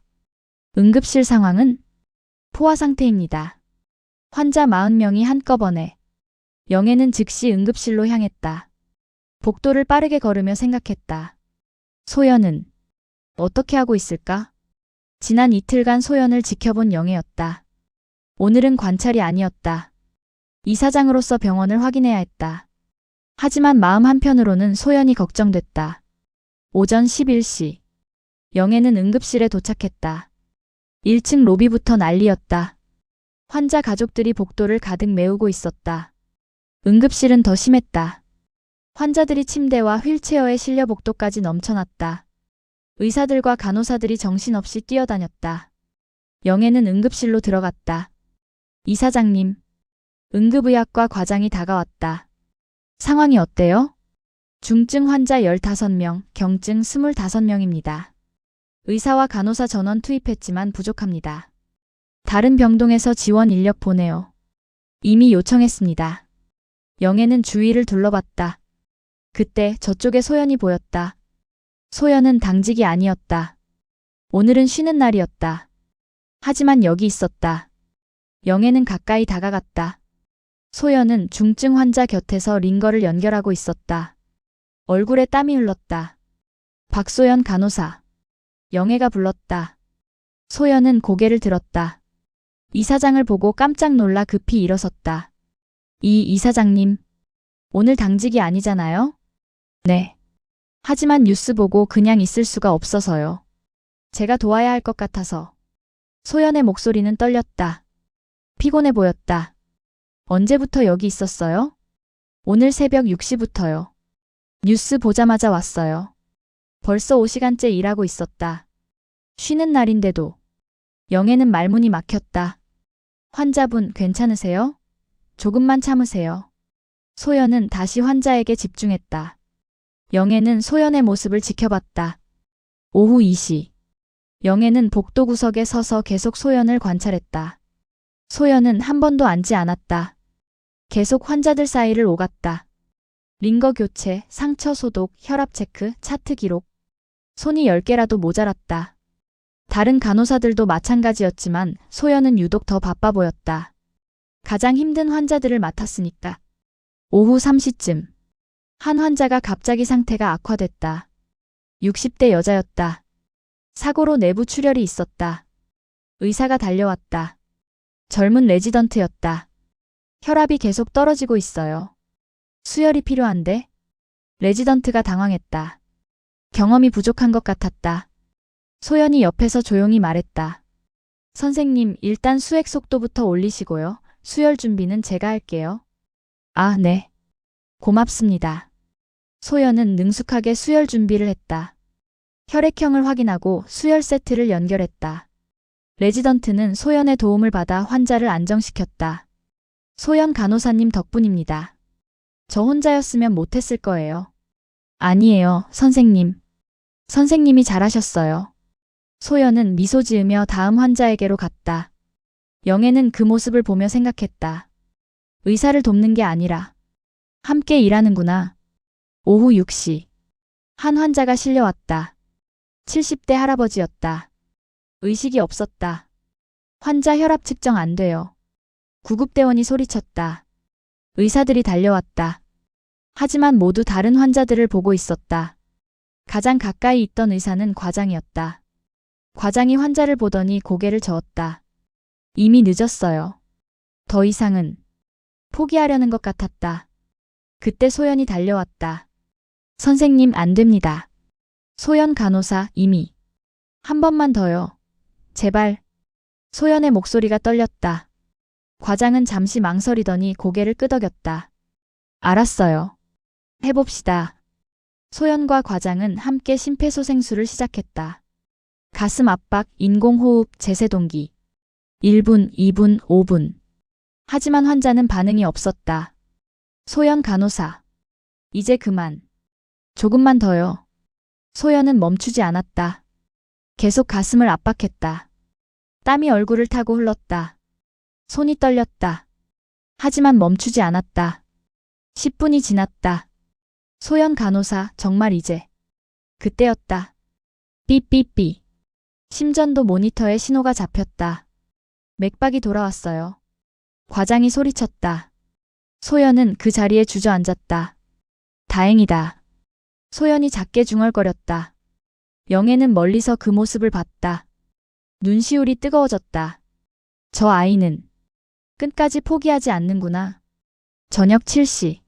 응급실 상황은? 포화 상태입니다. 환자 40명이 한꺼번에. 영애는 즉시 응급실로 향했다. 복도를 빠르게 걸으며 생각했다. 소연은 어떻게 하고 있을까? 지난 이틀간 소연을 지켜본 영애였다. 오늘은 관찰이 아니었다. 이사장으로서 병원을 확인해야 했다. 하지만 마음 한편으로는 소연이 걱정됐다. 오전 11시. 영애는 응급실에 도착했다. 1층 로비부터 난리였다. 환자 가족들이 복도를 가득 메우고 있었다. 응급실은 더 심했다. 환자들이 침대와 휠체어에 실려 복도까지 넘쳐났다. 의사들과 간호사들이 정신없이 뛰어다녔다. 영애는 응급실로 들어갔다. 이사장님, 응급의학과 과장이 다가왔다. 상황이 어때요? 중증 환자 15명, 경증 25명입니다. 의사와 간호사 전원 투입했지만 부족합니다. 다른 병동에서 지원 인력 보내요. 이미 요청했습니다. 영애는 주위를 둘러봤다. 그때 저쪽에 소연이 보였다. 소연은 당직이 아니었다. 오늘은 쉬는 날이었다. 하지만 여기 있었다. 영애는 가까이 다가갔다. 소연은 중증 환자 곁에서 링거를 연결하고 있었다. 얼굴에 땀이 흘렀다. 박소연 간호사. 영애가 불렀다. 소연은 고개를 들었다. 이사장을 보고 깜짝 놀라 급히 일어섰다. 이사장님, 오늘 당직이 아니잖아요? 네. 하지만 뉴스 보고 그냥 있을 수가 없어서요. 제가 도와야 할 것 같아서. 소연의 목소리는 떨렸다. 피곤해 보였다. 언제부터 여기 있었어요? 오늘 새벽 6시부터요. 뉴스 보자마자 왔어요. 벌써 5시간째 일하고 있었다. 쉬는 날인데도 영애는 말문이 막혔다. 환자분 괜찮으세요? 조금만 참으세요. 소연은 다시 환자에게 집중했다. 영애는 소연의 모습을 지켜봤다. 오후 2시. 영애는 복도 구석에 서서 계속 소연을 관찰했다. 소연은 한 번도 앉지 않았다. 계속 환자들 사이를 오갔다. 링거 교체, 상처 소독, 혈압 체크, 차트 기록. 손이 10개라도 모자랐다. 다른 간호사들도 마찬가지였지만 소연은 유독 더 바빠 보였다. 가장 힘든 환자들을 맡았으니까. 오후 3시쯤. 한 환자가 갑자기 상태가 악화됐다. 60대 여자였다. 사고로 내부 출혈이 있었다. 의사가 달려왔다. 젊은 레지던트였다. 혈압이 계속 떨어지고 있어요. 수혈이 필요한데? 레지던트가 당황했다. 경험이 부족한 것 같았다. 소연이 옆에서 조용히 말했다. 선생님, 일단 수액 속도부터 올리시고요. 수혈 준비는 제가 할게요. 아, 네. 고맙습니다. 소연은 능숙하게 수혈 준비를 했다. 혈액형을 확인하고 수혈 세트를 연결했다. 레지던트는 소연의 도움을 받아 환자를 안정시켰다. 소연 간호사님 덕분입니다. 저 혼자였으면 못했을 거예요. 아니에요, 선생님. 선생님이 잘하셨어요. 소연은 미소 지으며 다음 환자에게로 갔다. 영애는 그 모습을 보며 생각했다. 의사를 돕는 게 아니라 함께 일하는구나. 오후 6시. 한 환자가 실려왔다. 70대 할아버지였다. 의식이 없었다. 환자 혈압 측정 안 돼요. 구급대원이 소리쳤다. 의사들이 달려왔다. 하지만 모두 다른 환자들을 보고 있었다. 가장 가까이 있던 의사는 과장이었다. 과장이 환자를 보더니 고개를 저었다. 이미 늦었어요. 더 이상은 포기하려는 것 같았다. 그때 소연이 달려왔다. 선생님, 안 됩니다. 소연 간호사, 이미. 한 번만 더요. 제발. 소연의 목소리가 떨렸다. 과장은 잠시 망설이더니 고개를 끄덕였다. 알았어요. 해봅시다. 소연과 과장은 함께 심폐소생술을 시작했다. 가슴 압박, 인공호흡, 제세동기. 1분, 2분, 5분. 하지만 환자는 반응이 없었다. 소연 간호사. 이제 그만. 조금만 더요. 소연은 멈추지 않았다. 계속 가슴을 압박했다. 땀이 얼굴을 타고 흘렀다. 손이 떨렸다. 하지만 멈추지 않았다. 10분이 지났다. 소연 간호사, 정말 이제. 그때였다. 삐삐삐. 심전도 모니터에 신호가 잡혔다. 맥박이 돌아왔어요. 과장이 소리쳤다. 소연은 그 자리에 주저앉았다. 다행이다. 소연이 작게 중얼거렸다. 영애는 멀리서 그 모습을 봤다. 눈시울이 뜨거워졌다. 저 아이는 끝까지 포기하지 않는구나. 저녁 7시.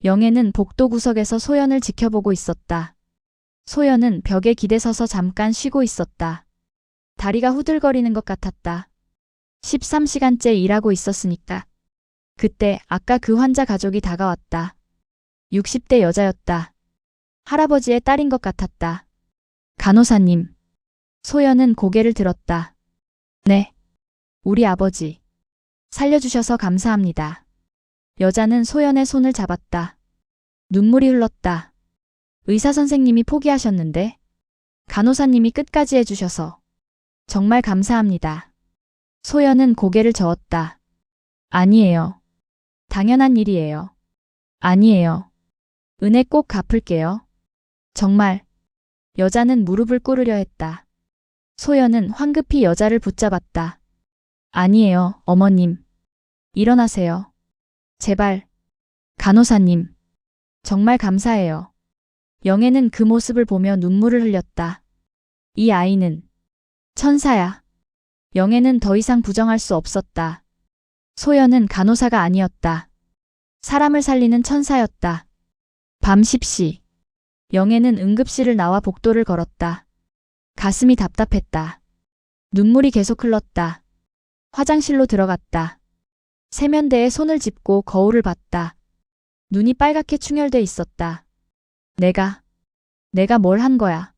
영애는 복도 구석에서 소연을 지켜보고 있었다. 소연은 벽에 기대서서 잠깐 쉬고 있었다. 다리가 후들거리는 것 같았다. 13시간째 일하고 있었으니까. 그때 아까 그 환자 가족이 다가왔다. 60대 여자였다. 할아버지의 딸인 것 같았다. 간호사님. 소연은 고개를 들었다. 네. 우리 아버지. 살려주셔서 감사합니다. 여자는 소연의 손을 잡았다. 눈물이 흘렀다. 의사 선생님이 포기하셨는데 간호사님이 끝까지 해주셔서 정말 감사합니다. 소연은 고개를 저었다. 아니에요. 당연한 일이에요. 아니에요. 은혜 꼭 갚을게요. 정말. 여자는 무릎을 꿇으려 했다. 소연은 황급히 여자를 붙잡았다. 아니에요, 어머님. 일어나세요. 제발. 간호사님. 정말 감사해요. 영애는 그 모습을 보며 눈물을 흘렸다. 이 아이는 천사야. 영애는 더 이상 부정할 수 없었다. 소연은 간호사가 아니었다. 사람을 살리는 천사였다. 밤 10시. 영애는 응급실을 나와 복도를 걸었다. 가슴이 답답했다. 눈물이 계속 흘렀다. 화장실로 들어갔다. 세면대에 손을 짚고 거울을 봤다. 눈이 빨갛게 충혈돼 있었다. 내가 뭘 한 거야.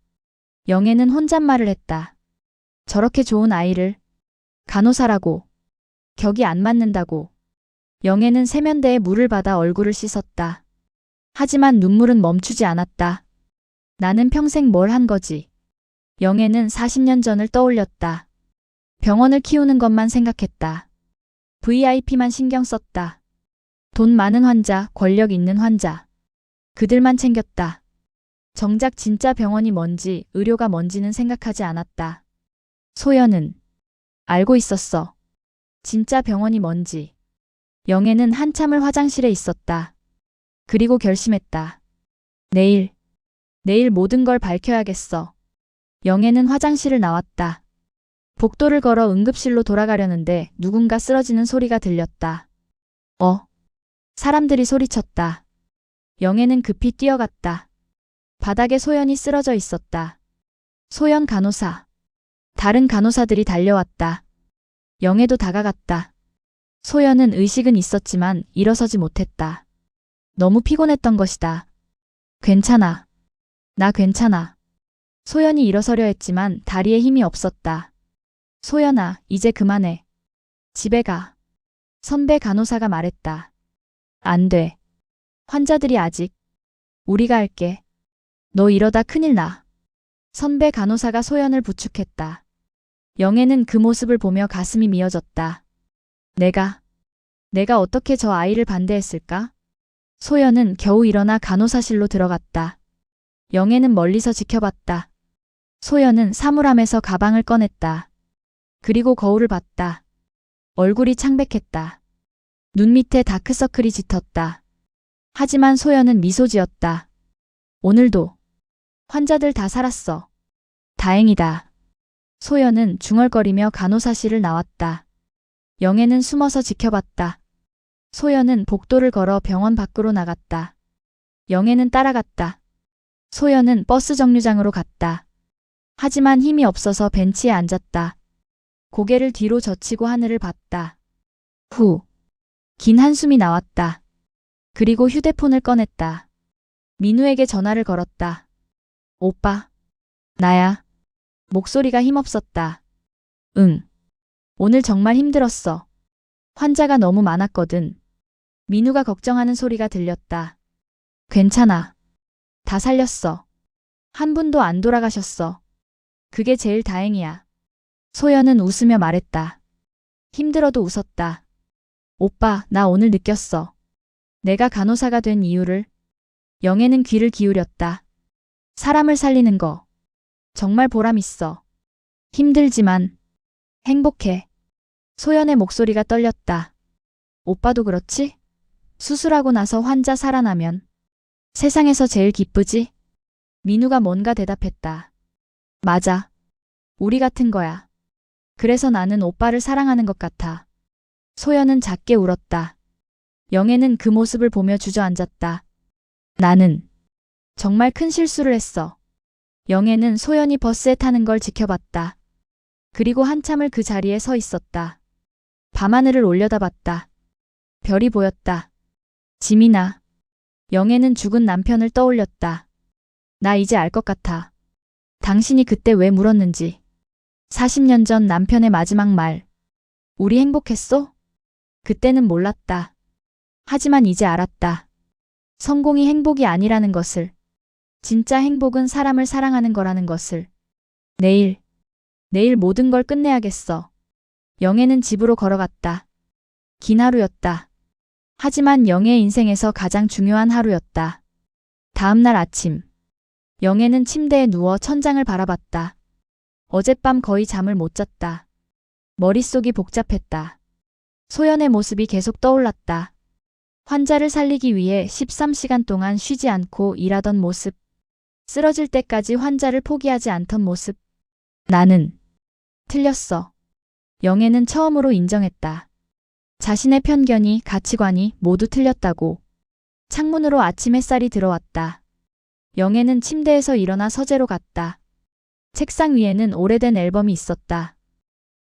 영애는 혼잣말을 했다. 저렇게 좋은 아이를 간호사라고. 격이 안 맞는다고. 영애는 세면대에 물을 받아 얼굴을 씻었다. 하지만 눈물은 멈추지 않았다. 나는 평생 뭘 한 거지. 영애는 40년 전을 떠올렸다. 병원을 키우는 것만 생각했다. VIP만 신경 썼다. 돈 많은 환자, 권력 있는 환자. 그들만 챙겼다. 정작 진짜 병원이 뭔지, 의료가 뭔지는 생각하지 않았다. 소연은 알고 있었어. 진짜 병원이 뭔지. 영애는 한참을 화장실에 있었다. 그리고 결심했다. 내일 모든 걸 밝혀야겠어. 영애는 화장실을 나왔다. 복도를 걸어 응급실로 돌아가려는데 누군가 쓰러지는 소리가 들렸다. 사람들이 소리쳤다. 영애는 급히 뛰어갔다. 바닥에 소연이 쓰러져 있었다. 소연 간호사. 다른 간호사들이 달려왔다. 영애도 다가갔다. 소연은 의식은 있었지만 일어서지 못했다. 너무 피곤했던 것이다. 괜찮아. 나 괜찮아. 소연이 일어서려 했지만 다리에 힘이 없었다. 소연아, 이제 그만해. 집에 가. 선배 간호사가 말했다. 안 돼. 환자들이 아직. 우리가 할게. 너 이러다 큰일 나. 선배 간호사가 소연을 부축했다. 영애는 그 모습을 보며 가슴이 미어졌다. 내가 어떻게 저 아이를 반대했을까? 소연은 겨우 일어나 간호사실로 들어갔다. 영애는 멀리서 지켜봤다. 소연은 사물함에서 가방을 꺼냈다. 그리고 거울을 봤다. 얼굴이 창백했다. 눈 밑에 다크서클이 짙었다. 하지만 소연은 미소 지었다. 오늘도 환자들 다 살았어. 다행이다. 소연은 중얼거리며 간호사실을 나왔다. 영애는 숨어서 지켜봤다. 소연은 복도를 걸어 병원 밖으로 나갔다. 영애는 따라갔다. 소연은 버스 정류장으로 갔다. 하지만 힘이 없어서 벤치에 앉았다. 고개를 뒤로 젖히고 하늘을 봤다. 후. 긴 한숨이 나왔다. 그리고 휴대폰을 꺼냈다. 민우에게 전화를 걸었다. 오빠. 나야. 목소리가 힘없었다. 응. 오늘 정말 힘들었어. 환자가 너무 많았거든. 민우가 걱정하는 소리가 들렸다. 괜찮아. 다 살렸어. 한 분도 안 돌아가셨어. 그게 제일 다행이야. 소연은 웃으며 말했다. 힘들어도 웃었다. 오빠, 나 오늘 느꼈어. 내가 간호사가 된 이유를. 영애는 귀를 기울였다. 사람을 살리는 거. 정말 보람 있어. 힘들지만 행복해. 소연의 목소리가 떨렸다. 오빠도 그렇지? 수술하고 나서 환자 살아나면 세상에서 제일 기쁘지? 민우가 뭔가 대답했다. 맞아. 우리 같은 거야. 그래서 나는 오빠를 사랑하는 것 같아. 소연은 작게 울었다. 영애는 그 모습을 보며 주저앉았다. 나는 정말 큰 실수를 했어. 영애는 소연이 버스에 타는 걸 지켜봤다. 그리고 한참을 그 자리에 서 있었다. 밤하늘을 올려다봤다. 별이 보였다. 지민아. 영애는 죽은 남편을 떠올렸다. 나 이제 알 것 같아. 당신이 그때 왜 물었는지. 40년 전 남편의 마지막 말. 우리 행복했어? 그때는 몰랐다. 하지만 이제 알았다. 성공이 행복이 아니라는 것을. 진짜 행복은 사람을 사랑하는 거라는 것을. 내일 모든 걸 끝내야겠어. 영애는 집으로 걸어갔다. 긴 하루였다. 하지만 영애의 인생에서 가장 중요한 하루였다. 다음 날 아침. 영애는 침대에 누워 천장을 바라봤다. 어젯밤 거의 잠을 못 잤다. 머릿속이 복잡했다. 소연의 모습이 계속 떠올랐다. 환자를 살리기 위해 13시간 동안 쉬지 않고 일하던 모습. 쓰러질 때까지 환자를 포기하지 않던 모습. 나는 틀렸어. 영애는 처음으로 인정했다. 자신의 편견이, 가치관이 모두 틀렸다고. 창문으로 아침 햇살이 들어왔다. 영애는 침대에서 일어나 서재로 갔다. 책상 위에는 오래된 앨범이 있었다.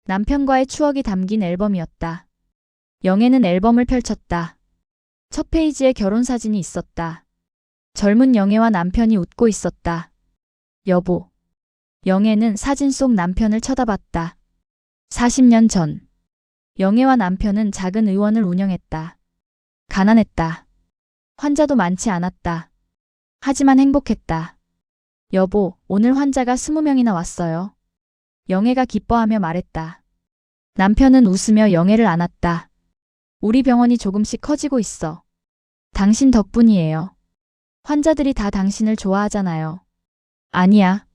남편과의 추억이 담긴 앨범이었다. 영애는 앨범을 펼쳤다. 첫 페이지에 결혼사진이 있었다. 젊은 영애와 남편이 웃고 있었다. 여보. 영애는 사진 속 남편을 쳐다봤다. 40년 전. 영애와 남편은 작은 의원을 운영했다. 가난했다. 환자도 많지 않았다. 하지만 행복했다. 여보, 오늘 환자가 20명이나 왔어요. 영애가 기뻐하며 말했다. 남편은 웃으며 영애를 안았다. 우리 병원이 조금씩 커지고 있어. 당신 덕분이에요. 환자들이 다 당신을 좋아하잖아요. 아니야.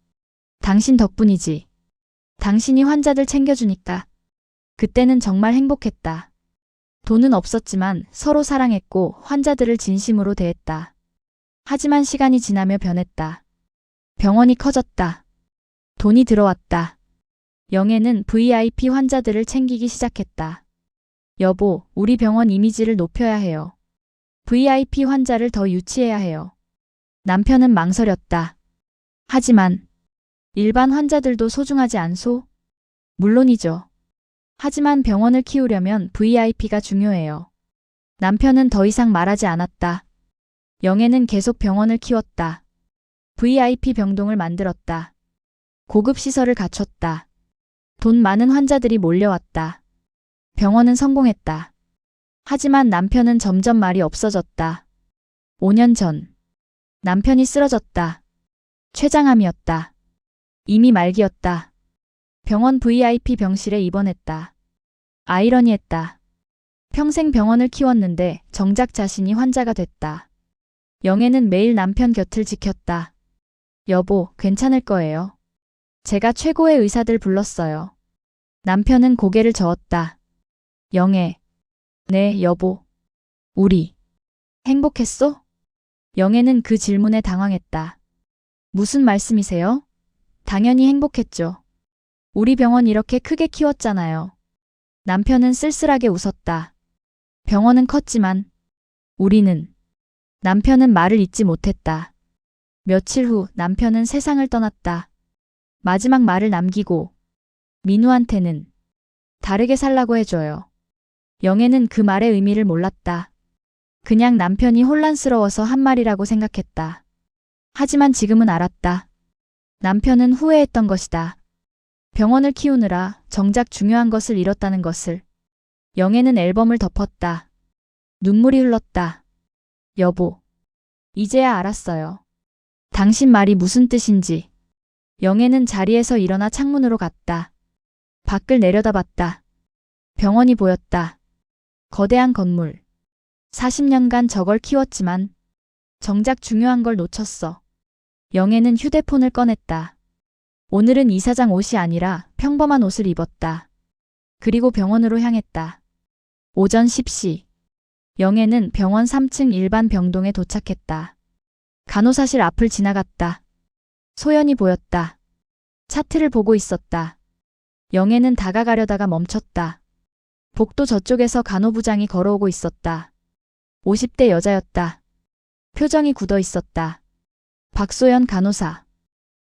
당신 덕분이지. 당신이 환자들 챙겨주니까. 그때는 정말 행복했다. 돈은 없었지만 서로 사랑했고 환자들을 진심으로 대했다. 하지만 시간이 지나며 변했다. 병원이 커졌다. 돈이 들어왔다. 영애는 VIP 환자들을 챙기기 시작했다. 여보, 우리 병원 이미지를 높여야 해요. VIP 환자를 더 유치해야 해요. 남편은 망설였다. 하지만 일반 환자들도 소중하지 않소? 물론이죠. 하지만 병원을 키우려면 VIP가 중요해요. 남편은 더 이상 말하지 않았다. 영애는 계속 병원을 키웠다. VIP 병동을 만들었다. 고급 시설을 갖췄다. 돈 많은 환자들이 몰려왔다. 병원은 성공했다. 하지만 남편은 점점 말이 없어졌다. 5년 전. 남편이 쓰러졌다. 췌장암이었다. 이미 말기였다. 병원 VIP 병실에 입원했다. 아이러니했다. 평생 병원을 키웠는데 정작 자신이 환자가 됐다. 영애는 매일 남편 곁을 지켰다. 여보, 괜찮을 거예요. 제가 최고의 의사들 불렀어요. 남편은 고개를 저었다. 영애. 네, 여보. 우리 행복했어? 영애는 그 질문에 당황했다. 무슨 말씀이세요? 당연히 행복했죠. 우리 병원 이렇게 크게 키웠잖아요. 남편은 쓸쓸하게 웃었다. 병원은 컸지만 우리는. 남편은 말을 잇지 못했다. 며칠 후 남편은 세상을 떠났다. 마지막 말을 남기고 민우한테는 다르게 살라고 해줘요. 영애는 그 말의 의미를 몰랐다. 그냥 남편이 혼란스러워서 한 말이라고 생각했다. 하지만 지금은 알았다. 남편은 후회했던 것이다. 병원을 키우느라 정작 중요한 것을 잃었다는 것을. 영애는 앨범을 덮었다. 눈물이 흘렀다. 여보. 이제야 알았어요. 당신 말이 무슨 뜻인지. 영애는 자리에서 일어나 창문으로 갔다. 밖을 내려다봤다. 병원이 보였다. 거대한 건물. 40년간 저걸 키웠지만 정작 중요한 걸 놓쳤어. 영애는 휴대폰을 꺼냈다. 오늘은 이사장 옷이 아니라 평범한 옷을 입었다. 그리고 병원으로 향했다. 오전 10시. 영애는 병원 3층 일반 병동에 도착했다. 간호사실 앞을 지나갔다. 소연이 보였다. 차트를 보고 있었다. 영애는 다가가려다가 멈췄다. 복도 저쪽에서 간호부장이 걸어오고 있었다. 50대 여자였다. 표정이 굳어 있었다. 박소연 간호사.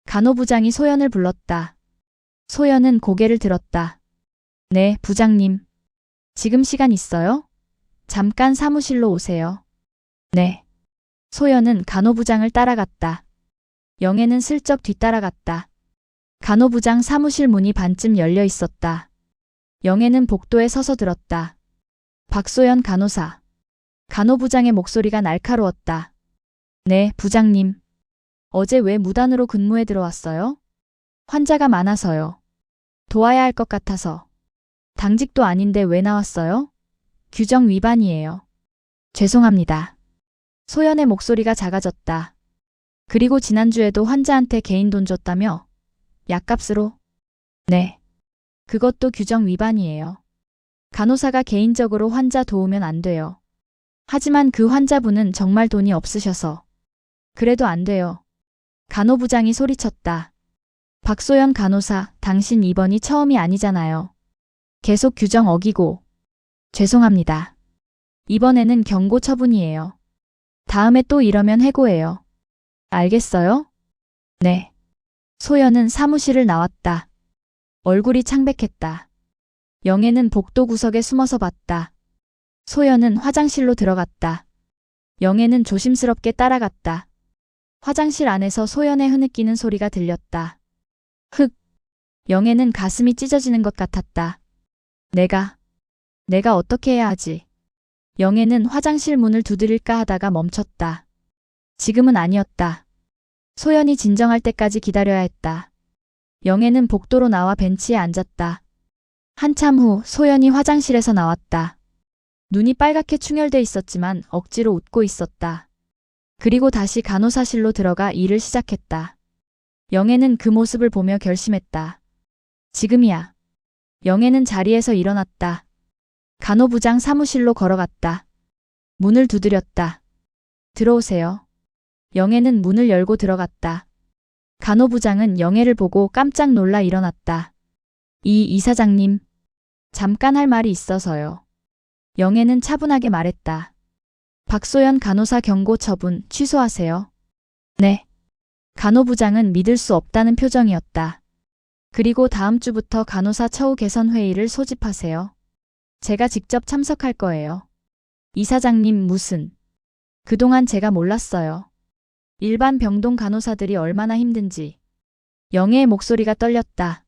간호부장이 소연을 불렀다. 소연은 고개를 들었다. 네, 부장님. 지금 시간 있어요? 잠깐 사무실로 오세요. 네. 소연은 간호부장을 따라갔다. 영애는 슬쩍 뒤따라갔다. 간호부장 사무실 문이 반쯤 열려 있었다. 영애는 복도에 서서 들었다. 박소연 간호사. 간호부장의 목소리가 날카로웠다. 네, 부장님. 어제 왜 무단으로 근무에 들어왔어요? 환자가 많아서요. 도와야 할 것 같아서. 당직도 아닌데 왜 나왔어요? 규정 위반이에요. 죄송합니다. 소연의 목소리가 작아졌다. 그리고 지난주에도 환자한테 개인 돈 줬다며? 약값으로? 네. 그것도 규정 위반이에요. 간호사가 개인적으로 환자 도우면 안 돼요. 하지만 그 환자분은 정말 돈이 없으셔서. 그래도 안 돼요. 간호부장이 소리쳤다. 박소연 간호사, 당신 이번이 처음이 아니잖아요. 계속 규정 어기고. 죄송합니다. 이번에는 경고 처분이에요. 다음에 또 이러면 해고해요. 알겠어요? 네. 소연은 사무실을 나왔다. 얼굴이 창백했다. 영애는 복도 구석에 숨어서 봤다. 소연은 화장실로 들어갔다. 영애는 조심스럽게 따라갔다. 화장실 안에서 소연의 흐느끼는 소리가 들렸다. 흑. 영애는 가슴이 찢어지는 것 같았다. 내가 어떻게 해야 하지? 영애는 화장실 문을 두드릴까 하다가 멈췄다. 지금은 아니었다. 소연이 진정할 때까지 기다려야 했다. 영애는 복도로 나와 벤치에 앉았다. 한참 후 소연이 화장실에서 나왔다. 눈이 빨갛게 충혈돼 있었지만 억지로 웃고 있었다. 그리고 다시 간호사실로 들어가 일을 시작했다. 영애는 그 모습을 보며 결심했다. 지금이야. 영애는 자리에서 일어났다. 간호부장 사무실로 걸어갔다. 문을 두드렸다. 들어오세요. 영애는 문을 열고 들어갔다. 간호부장은 영애를 보고 깜짝 놀라 일어났다. 이 이사장님, 잠깐 할 말이 있어서요. 영애는 차분하게 말했다. 박소연 간호사 경고 처분 취소하세요. 네. 간호부장은 믿을 수 없다는 표정이었다. 그리고 다음 주부터 간호사 처우 개선 회의를 소집하세요. 제가 직접 참석할 거예요. 이사장님 무슨. 그동안 제가 몰랐어요. 일반 병동 간호사들이 얼마나 힘든지. 영애의 목소리가 떨렸다.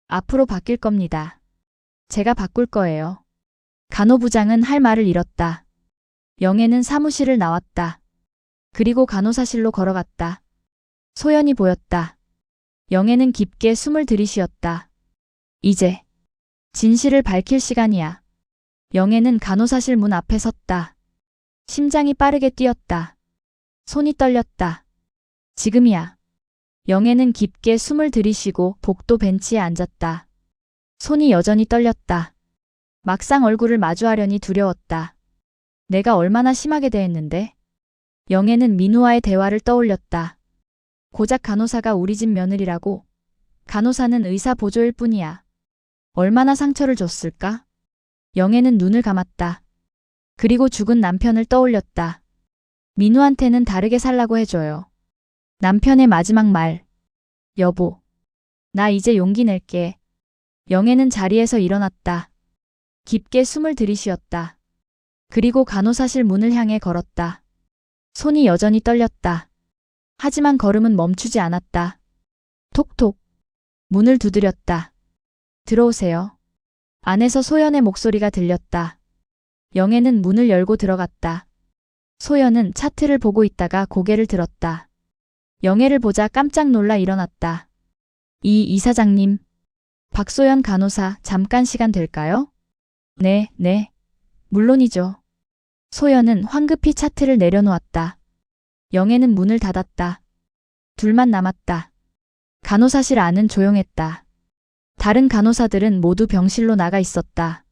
앞으로 바뀔 겁니다. 제가 바꿀 거예요. 간호부장은 할 말을 잃었다. 영애는 사무실을 나왔다. 그리고 간호사실로 걸어갔다. 소연이 보였다. 영애는 깊게 숨을 들이쉬었다. 이제 진실을 밝힐 시간이야. 영애는 간호사실 문 앞에 섰다. 심장이 빠르게 뛰었다. 손이 떨렸다. 지금이야. 영애는 깊게 숨을 들이쉬고 복도 벤치에 앉았다. 손이 여전히 떨렸다. 막상 얼굴을 마주하려니 두려웠다. 내가 얼마나 심하게 대했는데? 영애는 민우와의 대화를 떠올렸다. 고작 간호사가 우리 집 며느리라고. 간호사는 의사 보조일 뿐이야. 얼마나 상처를 줬을까? 영애는 눈을 감았다. 그리고 죽은 남편을 떠올렸다. 민우한테는 다르게 살라고 해줘요. 남편의 마지막 말. 여보, 나 이제 용기 낼게. 영애는 자리에서 일어났다. 깊게 숨을 들이쉬었다. 그리고 간호사실 문을 향해 걸었다. 손이 여전히 떨렸다. 하지만 걸음은 멈추지 않았다. 톡톡. 문을 두드렸다. 들어오세요. 안에서 소연의 목소리가 들렸다. 영애는 문을 열고 들어갔다. 소연은 차트를 보고 있다가 고개를 들었다. 영애를 보자 깜짝 놀라 일어났다. 이 이사장님. 박소연 간호사 잠깐 시간 될까요? 네. 물론이죠. 소연은 황급히 차트를 내려놓았다. 영애는 문을 닫았다. 둘만 남았다. 간호사실 안은 조용했다. 다른 간호사들은 모두 병실로 나가 있었다.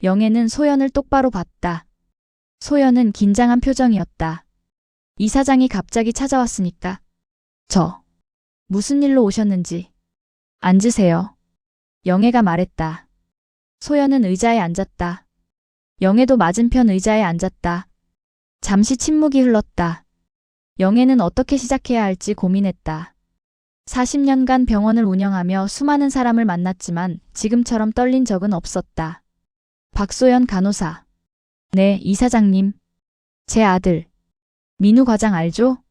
영애는 소연을 똑바로 봤다. 소연은 긴장한 표정이었다. 이사장이 갑자기 찾아왔으니까. 무슨 일로 오셨는지. 앉으세요. 영애가 말했다. 소연은 의자에 앉았다. 영애도 맞은편 의자에 앉았다. 잠시 침묵이 흘렀다. 영애는 어떻게 시작해야 할지 고민했다. 40년간 병원을 운영하며 수많은 사람을 만났지만 지금처럼 떨린 적은 없었다. 박소연 간호사. 네, 이사장님. 제 아들. 민우 과장 알죠?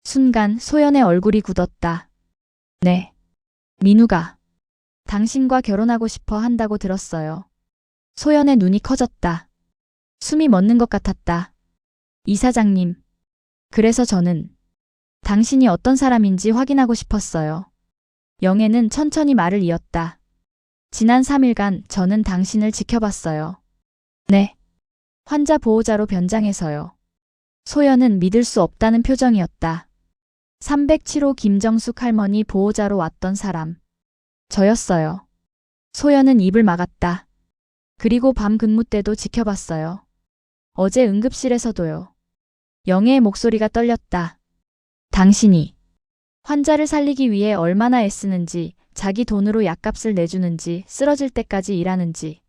순간 소연의 얼굴이 굳었다. 네. 민우가 당신과 결혼하고 싶어 한다고 들었어요. 소연의 눈이 커졌다. 숨이 멎는 것 같았다. 이사장님. 그래서 저는 당신이 어떤 사람인지 확인하고 싶었어요. 영애는 천천히 말을 이었다. 지난 3일간 저는 당신을 지켜봤어요. 네. 환자 보호자로 변장해서요. 소연은 믿을 수 없다는 표정이었다. 307호 김정숙 할머니 보호자로 왔던 사람. 저였어요. 소연은 입을 막았다. 그리고 밤 근무 때도 지켜봤어요. 어제 응급실에서도요. 영애의 목소리가 떨렸다. 당신이 환자를 살리기 위해 얼마나 애쓰는지, 자기 돈으로 약값을 내주는지, 쓰러질 때까지 일하는지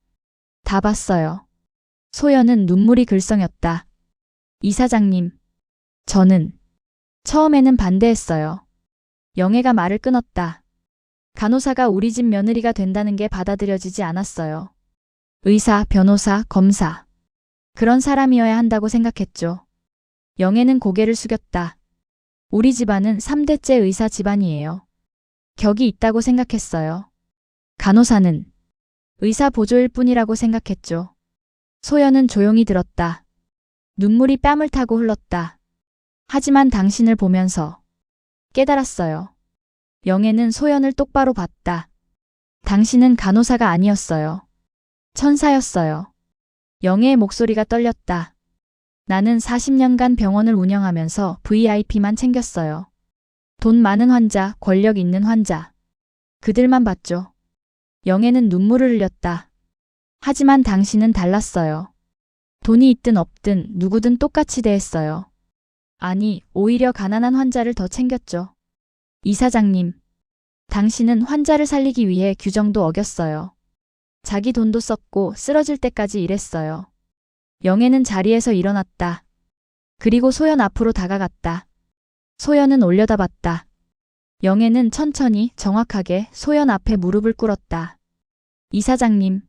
다 봤어요. 소연은 눈물이 글썽였다. 이사장님, 저는 처음에는 반대했어요. 영애가 말을 끊었다. 간호사가 우리 집 며느리가 된다는 게 받아들여지지 않았어요. 의사, 변호사, 검사. 그런 사람이어야 한다고 생각했죠. 영애는 고개를 숙였다. 우리 집안은 3대째 의사 집안이에요. 격이 있다고 생각했어요. 간호사는 의사 보조일 뿐이라고 생각했죠. 소연은 조용히 들었다. 눈물이 뺨을 타고 흘렀다. 하지만 당신을 보면서 깨달았어요. 영애는 소연을 똑바로 봤다. 당신은 간호사가 아니었어요. 천사였어요. 영애의 목소리가 떨렸다. 나는 40년간 병원을 운영하면서 VIP만 챙겼어요. 돈 많은 환자, 권력 있는 환자. 그들만 봤죠. 영애는 눈물을 흘렸다. 하지만 당신은 달랐어요. 돈이 있든 없든 누구든 똑같이 대했어요. 아니, 오히려 가난한 환자를 더 챙겼죠. 이사장님, 당신은 환자를 살리기 위해 규정도 어겼어요. 자기 돈도 썼고 쓰러질 때까지 일했어요. 영애는 자리에서 일어났다. 그리고 소연 앞으로 다가갔다. 소연은 올려다봤다. 영애는 천천히 정확하게 소연 앞에 무릎을 꿇었다. 이사장님.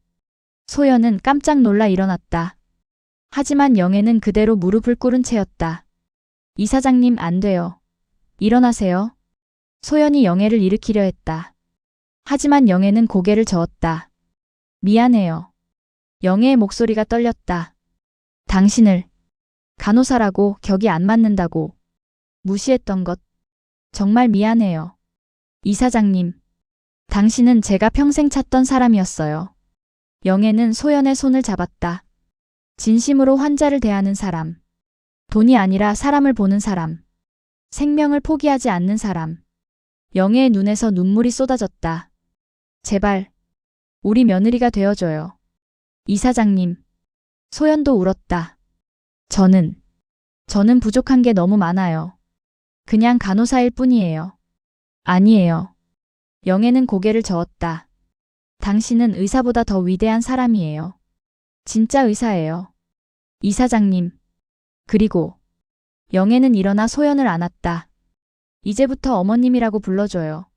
소연은 깜짝 놀라 일어났다. 하지만 영애는 그대로 무릎을 꿇은 채였다. 이사장님 안 돼요. 일어나세요. 소연이 영애를 일으키려 했다. 하지만 영애는 고개를 저었다. 미안해요. 영애의 목소리가 떨렸다. 당신을 간호사라고 격이 안 맞는다고 무시했던 것 정말 미안해요. 이사장님, 당신은 제가 평생 찾던 사람이었어요. 영애는 소연의 손을 잡았다. 진심으로 환자를 대하는 사람. 돈이 아니라 사람을 보는 사람. 생명을 포기하지 않는 사람. 영애의 눈에서 눈물이 쏟아졌다. 제발, 우리 며느리가 되어줘요. 이사장님. 소연도 울었다. 저는 부족한 게 너무 많아요. 그냥 간호사일 뿐이에요. 아니에요. 영애는 고개를 저었다. 당신은 의사보다 더 위대한 사람이에요. 진짜 의사예요. 이사장님. 그리고 영애는 일어나 소연을 안았다. 이제부터 어머님이라고 불러줘요.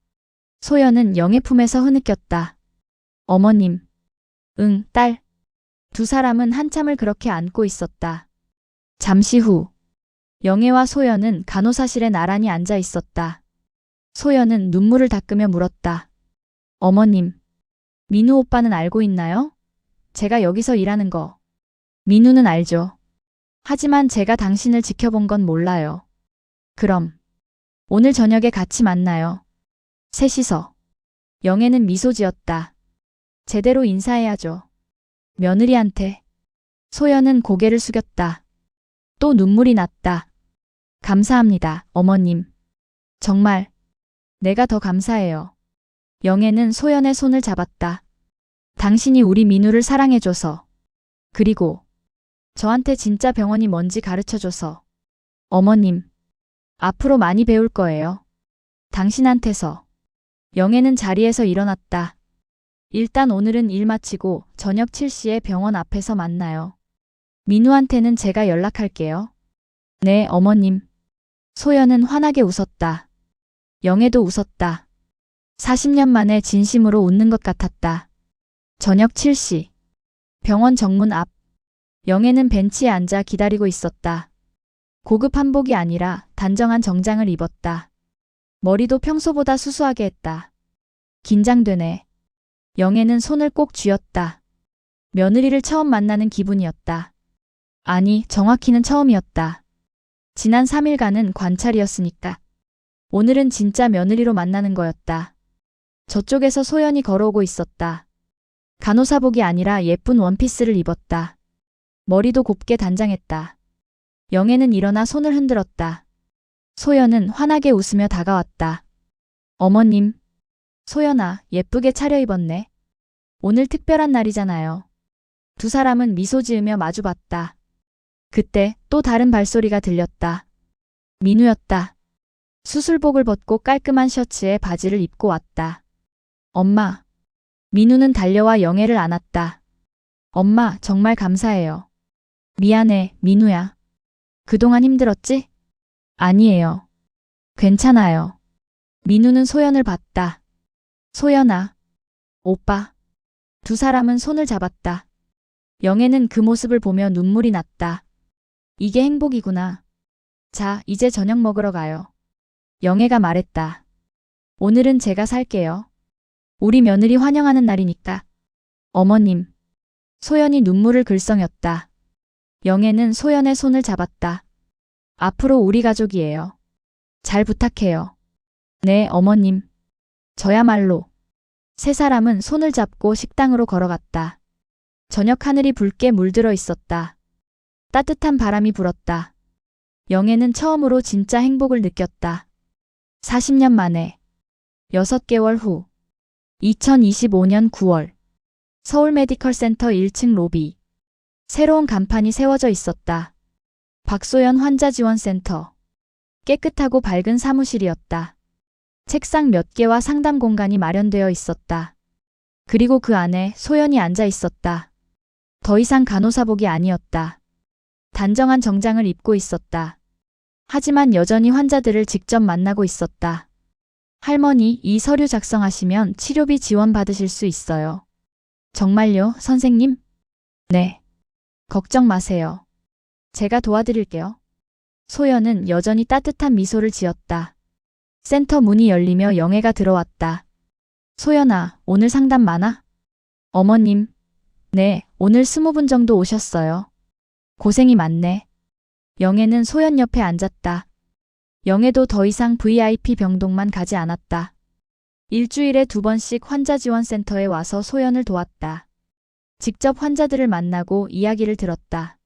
소연은 영애 품에서 흐느꼈다. 어머님. 응, 딸. 두 사람은 한참을 그렇게 안고 있었다. 잠시 후 영애와 소연은 간호사실에 나란히 앉아 있었다. 소연은 눈물을 닦으며 물었다. 어머님, 민우 오빠는 알고 있나요? 제가 여기서 일하는 거. 민우는 알죠. 하지만 제가 당신을 지켜본 건 몰라요. 그럼 오늘 저녁에 같이 만나요. 셋이서. 영애는 미소 지었다. 제대로 인사해야죠. 며느리한테. 소연은 고개를 숙였다. 또 눈물이 났다. 감사합니다, 어머님. 정말 내가 더 감사해요. 영애는 소연의 손을 잡았다. 당신이 우리 민우를 사랑해줘서. 그리고 저한테 진짜 병원이 뭔지 가르쳐줘서. 어머님, 앞으로 많이 배울 거예요. 당신한테서. 영애는 자리에서 일어났다. 일단 오늘은 일 마치고 저녁 7시에 병원 앞에서 만나요. 민우한테는 제가 연락할게요. 네, 어머님. 소연은 환하게 웃었다. 영애도 웃었다. 40년 만에 진심으로 웃는 것 같았다. 저녁 7시. 병원 정문 앞. 영애는 벤치에 앉아 기다리고 있었다. 고급 한복이 아니라 단정한 정장을 입었다. 머리도 평소보다 수수하게 했다. 긴장되네. 영애는 손을 꼭 쥐었다. 며느리를 처음 만나는 기분이었다. 아니, 정확히는 처음이었다. 지난 3일간은 관찰이었으니까. 오늘은 진짜 며느리로 만나는 거였다. 저쪽에서 소연이 걸어오고 있었다. 간호사복이 아니라 예쁜 원피스를 입었다. 머리도 곱게 단장했다. 영애는 일어나 손을 흔들었다. 소연은 환하게 웃으며 다가왔다. 어머님. 소연아, 예쁘게 차려입었네. 오늘 특별한 날이잖아요. 두 사람은 미소 지으며 마주봤다. 그때 또 다른 발소리가 들렸다. 민우였다. 수술복을 벗고 깔끔한 셔츠에 바지를 입고 왔다. 엄마. 민우는 달려와 영애를 안았다. 엄마, 정말 감사해요. 미안해, 민우야. 그동안 힘들었지? 아니에요. 괜찮아요. 민우는 소연을 봤다. 소연아. 오빠. 두 사람은 손을 잡았다. 영애는 그 모습을 보며 눈물이 났다. 이게 행복이구나. 자, 이제 저녁 먹으러 가요. 영애가 말했다. 오늘은 제가 살게요. 우리 며느리 환영하는 날이니까. 어머님. 소연이 눈물을 글썽였다. 영애는 소연의 손을 잡았다. 앞으로 우리 가족이에요. 잘 부탁해요. 네, 어머님. 저야말로. 세 사람은 손을 잡고 식당으로 걸어갔다. 저녁 하늘이 붉게 물들어 있었다. 따뜻한 바람이 불었다. 영애는 처음으로 진짜 행복을 느꼈다. 40년 만에. 6개월 후. 2025년 9월. 서울 메디컬 센터 1층 로비. 새로운 간판이 세워져 있었다. 박소연 환자지원센터. 깨끗하고 밝은 사무실이었다. 책상 몇 개와 상담 공간이 마련되어 있었다. 그리고 그 안에 소연이 앉아 있었다. 더 이상 간호사복이 아니었다. 단정한 정장을 입고 있었다. 하지만 여전히 환자들을 직접 만나고 있었다. 할머니, 이 서류 작성하시면 치료비 지원 받으실 수 있어요. 정말요, 선생님? 네. 걱정 마세요. 제가 도와드릴게요. 소연은 여전히 따뜻한 미소를 지었다. 센터 문이 열리며 영애가 들어왔다. 소연아, 오늘 상담 많아? 어머님. 네, 오늘 20분 정도 오셨어요. 고생이 많네. 영애는 소연 옆에 앉았다. 영애도 더 이상 VIP 병동만 가지 않았다. 일주일에 2번씩 환자지원센터에 와서 소연을 도왔다. 직접 환자들을 만나고 이야기를 들었다.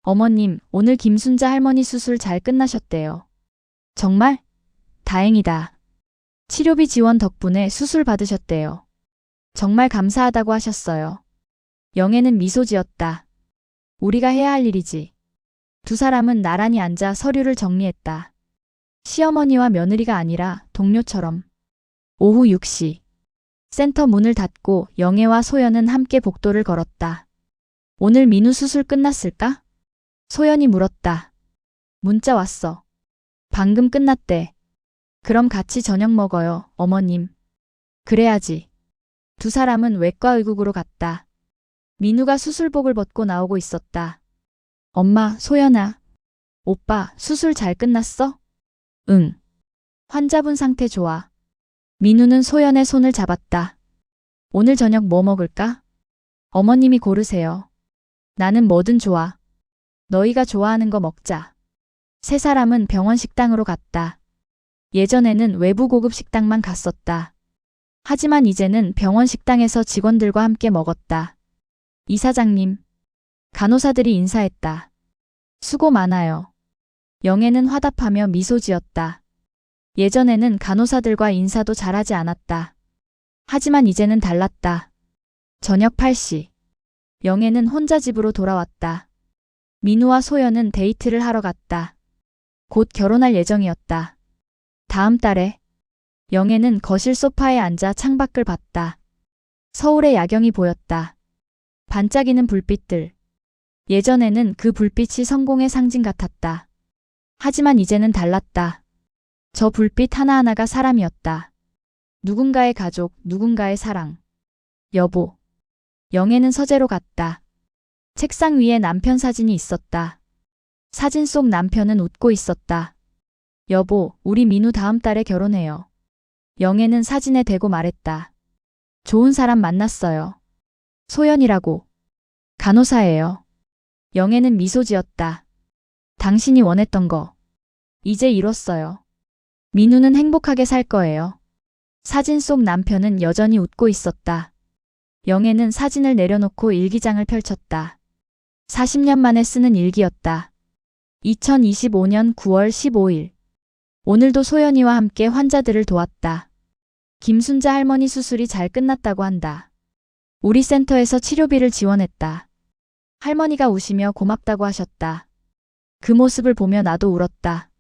어머님, 오늘 김순자 할머니 수술 잘 끝나셨대요. 정말? 다행이다. 치료비 지원 덕분에 수술 받으셨대요. 정말 감사하다고 하셨어요. 영애는 미소 지었다. 우리가 해야 할 일이지. 두 사람은 나란히 앉아 서류를 정리했다. 시어머니와 며느리가 아니라 동료처럼. 오후 6시. 센터 문을 닫고 영애와 소연은 함께 복도를 걸었다. 오늘 민우 수술 끝났을까? 소연이 물었다. 문자 왔어. 방금 끝났대. 그럼 같이 저녁 먹어요, 어머님. 그래야지. 두 사람은 외과 의국으로 갔다. 민우가 수술복을 벗고 나오고 있었다. 엄마, 소연아. 오빠, 수술 잘 끝났어? 응. 환자분 상태 좋아. 민우는 소연의 손을 잡았다. 오늘 저녁 뭐 먹을까? 어머님이 고르세요. 나는 뭐든 좋아. 너희가 좋아하는 거 먹자. 세 사람은 병원 식당으로 갔다. 예전에는 외부 고급 식당만 갔었다. 하지만 이제는 병원 식당에서 직원들과 함께 먹었다. 이사장님. 간호사들이 인사했다. 수고 많아요. 영애는 화답하며 미소 지었다. 예전에는 간호사들과 인사도 잘하지 않았다. 하지만 이제는 달랐다. 저녁 8시. 영애는 혼자 집으로 돌아왔다. 민우와 소연은 데이트를 하러 갔다. 곧 결혼할 예정이었다. 다음 달에. 영애는 거실 소파에 앉아 창밖을 봤다. 서울의 야경이 보였다. 반짝이는 불빛들. 예전에는 그 불빛이 성공의 상징 같았다. 하지만 이제는 달랐다. 저 불빛 하나하나가 사람이었다. 누군가의 가족, 누군가의 사랑. 여보. 영애는 서재로 갔다. 책상 위에 남편 사진이 있었다. 사진 속 남편은 웃고 있었다. 여보, 우리 민우 다음 달에 결혼해요. 영애는 사진에 대고 말했다. 좋은 사람 만났어요. 소연이라고. 간호사예요. 영애는 미소 지었다. 당신이 원했던 거. 이제 이뤘어요. 민우는 행복하게 살 거예요. 사진 속 남편은 여전히 웃고 있었다. 영애는 사진을 내려놓고 일기장을 펼쳤다. 40년 만에 쓰는 일기였다. 2025년 9월 15일. 오늘도 소연이와 함께 환자들을 도왔다. 김순자 할머니 수술이 잘 끝났다고 한다. 우리 센터에서 치료비를 지원했다. 할머니가 우시며 고맙다고 하셨다. 그 모습을 보며 나도 울었다.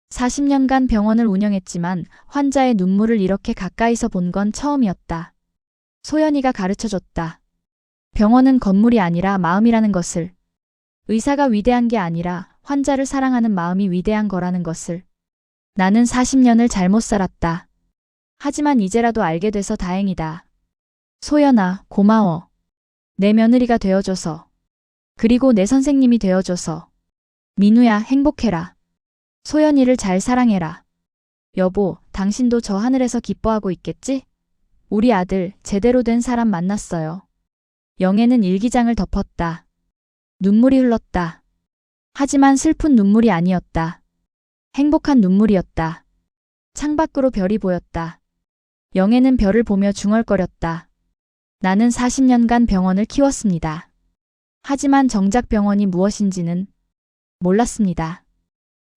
40년간 병원을 운영했지만 환자의 눈물을 이렇게 가까이서 본 건 처음이었다. 소연이가 가르쳐줬다. 병원은 건물이 아니라 마음이라는 것을. 의사가 위대한 게 아니라 환자를 사랑하는 마음이 위대한 거라는 것을. 나는 40년을 잘못 살았다. 하지만 이제라도 알게 돼서 다행이다. 소연아, 고마워. 내 며느리가 되어줘서. 그리고 내 선생님이 되어줘서. 민우야, 행복해라. 소연이를 잘 사랑해라. 여보, 당신도 저 하늘에서 기뻐하고 있겠지? 우리 아들 제대로 된 사람 만났어요. 영애는 일기장을 덮었다. 눈물이 흘렀다. 하지만 슬픈 눈물이 아니었다. 행복한 눈물이었다. 창밖으로 별이 보였다. 영애는 별을 보며 중얼거렸다. 나는 40년간 병원을 키웠습니다. 하지만 정작 병원이 무엇인지는 몰랐습니다.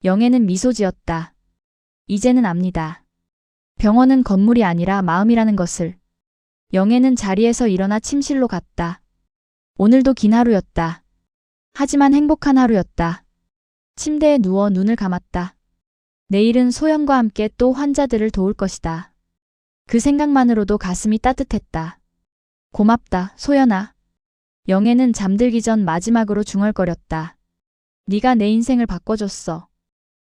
영애는 미소 지었다. 이제는 압니다. 병원은 건물이 아니라 마음이라는 것을. 영애는 자리에서 일어나 침실로 갔다. 오늘도 긴 하루였다. 하지만 행복한 하루였다. 침대에 누워 눈을 감았다. 내일은 소연과 함께 또 환자들을 도울 것이다. 그 생각만으로도 가슴이 따뜻했다. 고맙다, 소연아. 영애는 잠들기 전 마지막으로 중얼거렸다. 네가 내 인생을 바꿔줬어.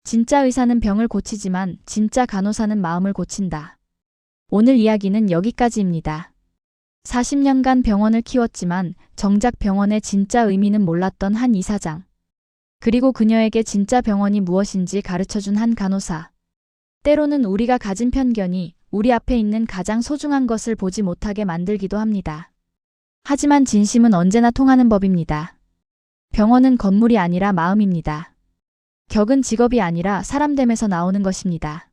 진짜 의사는 병을 고치지만 진짜 간호사는 마음을 고친다. 오늘 이야기는 여기까지입니다. 40년간 병원을 키웠지만 정작 병원의 진짜 의미는 몰랐던 한 이사장. 그리고 그녀에게 진짜 병원이 무엇인지 가르쳐준 한 간호사. 때로는 우리가 가진 편견이 우리 앞에 있는 가장 소중한 것을 보지 못하게 만들기도 합니다. 하지만 진심은 언제나 통하는 법입니다. 병원은 건물이 아니라 마음입니다. 격은 직업이 아니라 사람됨에서 나오는 것입니다.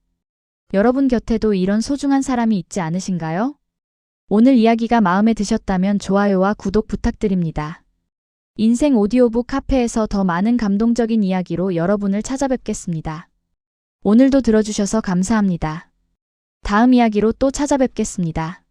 여러분 곁에도 이런 소중한 사람이 있지 않으신가요? 오늘 이야기가 마음에 드셨다면 좋아요와 구독 부탁드립니다. 인생 오디오북 카페에서 더 많은 감동적인 이야기로 여러분을 찾아뵙겠습니다. 오늘도 들어주셔서 감사합니다. 다음 이야기로 또 찾아뵙겠습니다.